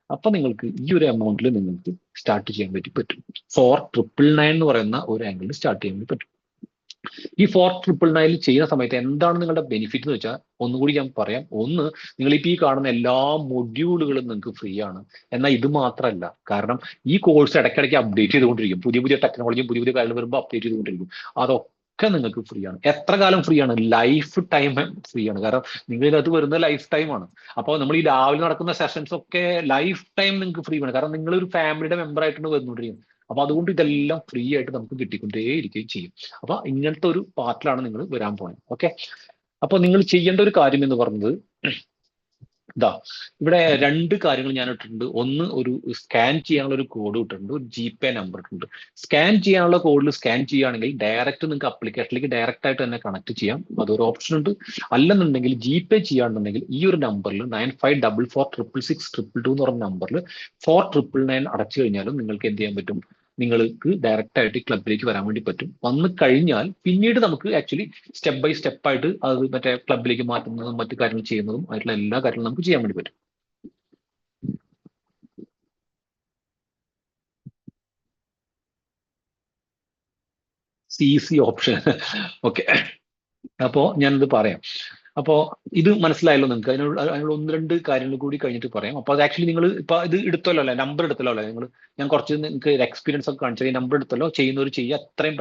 അപ്പൊ നിങ്ങൾക്ക് ഈ ഒരു എമൗണ്ടിൽ നിങ്ങൾക്ക് സ്റ്റാർട്ട് ചെയ്യാൻ വേണ്ടി പറ്റും. 4999 എന്ന് പറയുന്ന ഒരു ആംഗിളിൽ സ്റ്റാർട്ട് ചെയ്യാൻ വേണ്ടി പറ്റും. ഈ 4999 ചെയ്യുന്ന സമയത്ത് എന്താണ് നിങ്ങളുടെ ബെനിഫിറ്റ് എന്ന് വെച്ചാൽ ഒന്നുകൂടി ഞാൻ പറയാം. ഒന്ന്, നിങ്ങളിപ്പോൾ ഈ കാണുന്ന എല്ലാ മൊഡ്യൂളുകളും നിങ്ങൾക്ക് ഫ്രീ ആണ്. എന്നാൽ ഇത് മാത്രമല്ല, കാരണം ഈ കോഴ്സ് ഇടയ്ക്കിടയ്ക്ക് അപ്ഡേറ്റ് ചെയ്തുകൊണ്ടിരിക്കും, പുതിയ പുതിയ ടെക്നോളജിയും പുതിയ പുതിയ കാര്യങ്ങൾ വരുമ്പോൾ അപ്ഡേറ്റ് ചെയ്തുകൊണ്ടിരിക്കും. അതൊക്കെ നിങ്ങൾക്ക് ഫ്രീ ആണ്. എത്ര കാലം ഫ്രീ ആണ്? ലൈഫ് ടൈം ഫ്രീ ആണ്. കാരണം നിങ്ങൾ ഇതിനകത്ത് വരുന്ന ലൈഫ് ടൈം ആണ്. അപ്പോൾ നമ്മൾ ഈ രാവിലെ നടക്കുന്ന സെഷൻസ് ഒക്കെ ലൈഫ് ടൈം നിങ്ങൾക്ക് ഫ്രീ ആണ്. കാരണം നിങ്ങൾ ഒരു ഫാമിലിയുടെ മെമ്പർ ആയിട്ടാണ് വരുന്നോണ്ടിരിക്കുന്നത്. അപ്പൊ അതുകൊണ്ട് ഇതെല്ലാം ഫ്രീ ആയിട്ട് നമുക്ക് കിട്ടിക്കൊണ്ടേയിരിക്കുകയും ചെയ്യും. അപ്പൊ ഇങ്ങനത്തെ ഒരു പാർട്ടിലാണ് നിങ്ങൾ വരാൻ പോകുന്നത്. ഓക്കെ, അപ്പൊ നിങ്ങൾ ചെയ്യേണ്ട ഒരു കാര്യം എന്ന് പറയുന്നത് ഇവിടെ 2 കാര്യങ്ങൾ ഞാൻ ഇട്ടിട്ടുണ്ട്. ഒന്ന്, ഒരു സ്കാൻ ചെയ്യാനുള്ള ഒരു കോഡ് ഇട്ടിട്ടുണ്ട്, ഒരു GPay നമ്പർ ഇട്ടിട്ടുണ്ട്. സ്കാൻ ചെയ്യാനുള്ള കോഡിൽ സ്കാൻ ചെയ്യുകയാണെങ്കിൽ ഡയറക്റ്റ് നിങ്ങൾക്ക് അപ്ലിക്കേഷനിലേക്ക് ഡയറക്റ്റ് ആയിട്ട് തന്നെ കണക്ട് ചെയ്യാം, അതൊരു ഓപ്ഷൻ ഉണ്ട്. അല്ലെന്നുണ്ടെങ്കിൽ GPay ചെയ്യാന്നുണ്ടെങ്കിൽ ഈ ഒരു നമ്പറിൽ 9544666222 എന്ന് പറഞ്ഞ നമ്പറിൽ 4999 അടച്ചു കഴിഞ്ഞാലും നിങ്ങൾക്ക് എന്ത് ചെയ്യാൻ പറ്റും? നിങ്ങൾക്ക് ഡയറക്റ്റ് ആയിട്ട് ക്ലബിലേക്ക് വരാൻ വേണ്ടി പറ്റും. വന്നു കഴിഞ്ഞാൽ പിന്നീട് നമുക്ക് ആക്ച്വലി സ്റ്റെപ്പ് ബൈ സ്റ്റെപ്പ് ആയിട്ട് അത് മറ്റേ ക്ലബിലേക്ക് മാറ്റുന്നതും മറ്റു കാര്യങ്ങൾ ചെയ്യുന്നതും ആയിട്ടുള്ള എല്ലാ കാര്യങ്ങളും നമുക്ക് ചെയ്യാൻ വേണ്ടി പറ്റും. Easy option. ഓക്കെ, അപ്പോ ഞാനിത് പറയാം. അപ്പോ ഇത് മനസ്സിലായല്ലോ നിങ്ങൾക്ക്? അതിനുള്ള 1-2 കാര്യങ്ങൾ കൂടി കഴിഞ്ഞിട്ട് പറയാം. അപ്പൊ അത് ആക്ച്വലി നിങ്ങൾ ഇപ്പൊ ഇത് എടുത്തല്ലോ അല്ലെ, നമ്പർ എടുത്തല്ലോ അല്ലെ നിങ്ങൾ? ഞാൻ കുറച്ച് നിങ്ങൾക്ക് എക്സ്പീരിയൻസ് ഒക്കെ കാണിച്ചത്, ഈ നമ്പർ എടുത്തല്ലോ, ചെയ്യുന്നവർ ചെയ്യുക, അത്രയും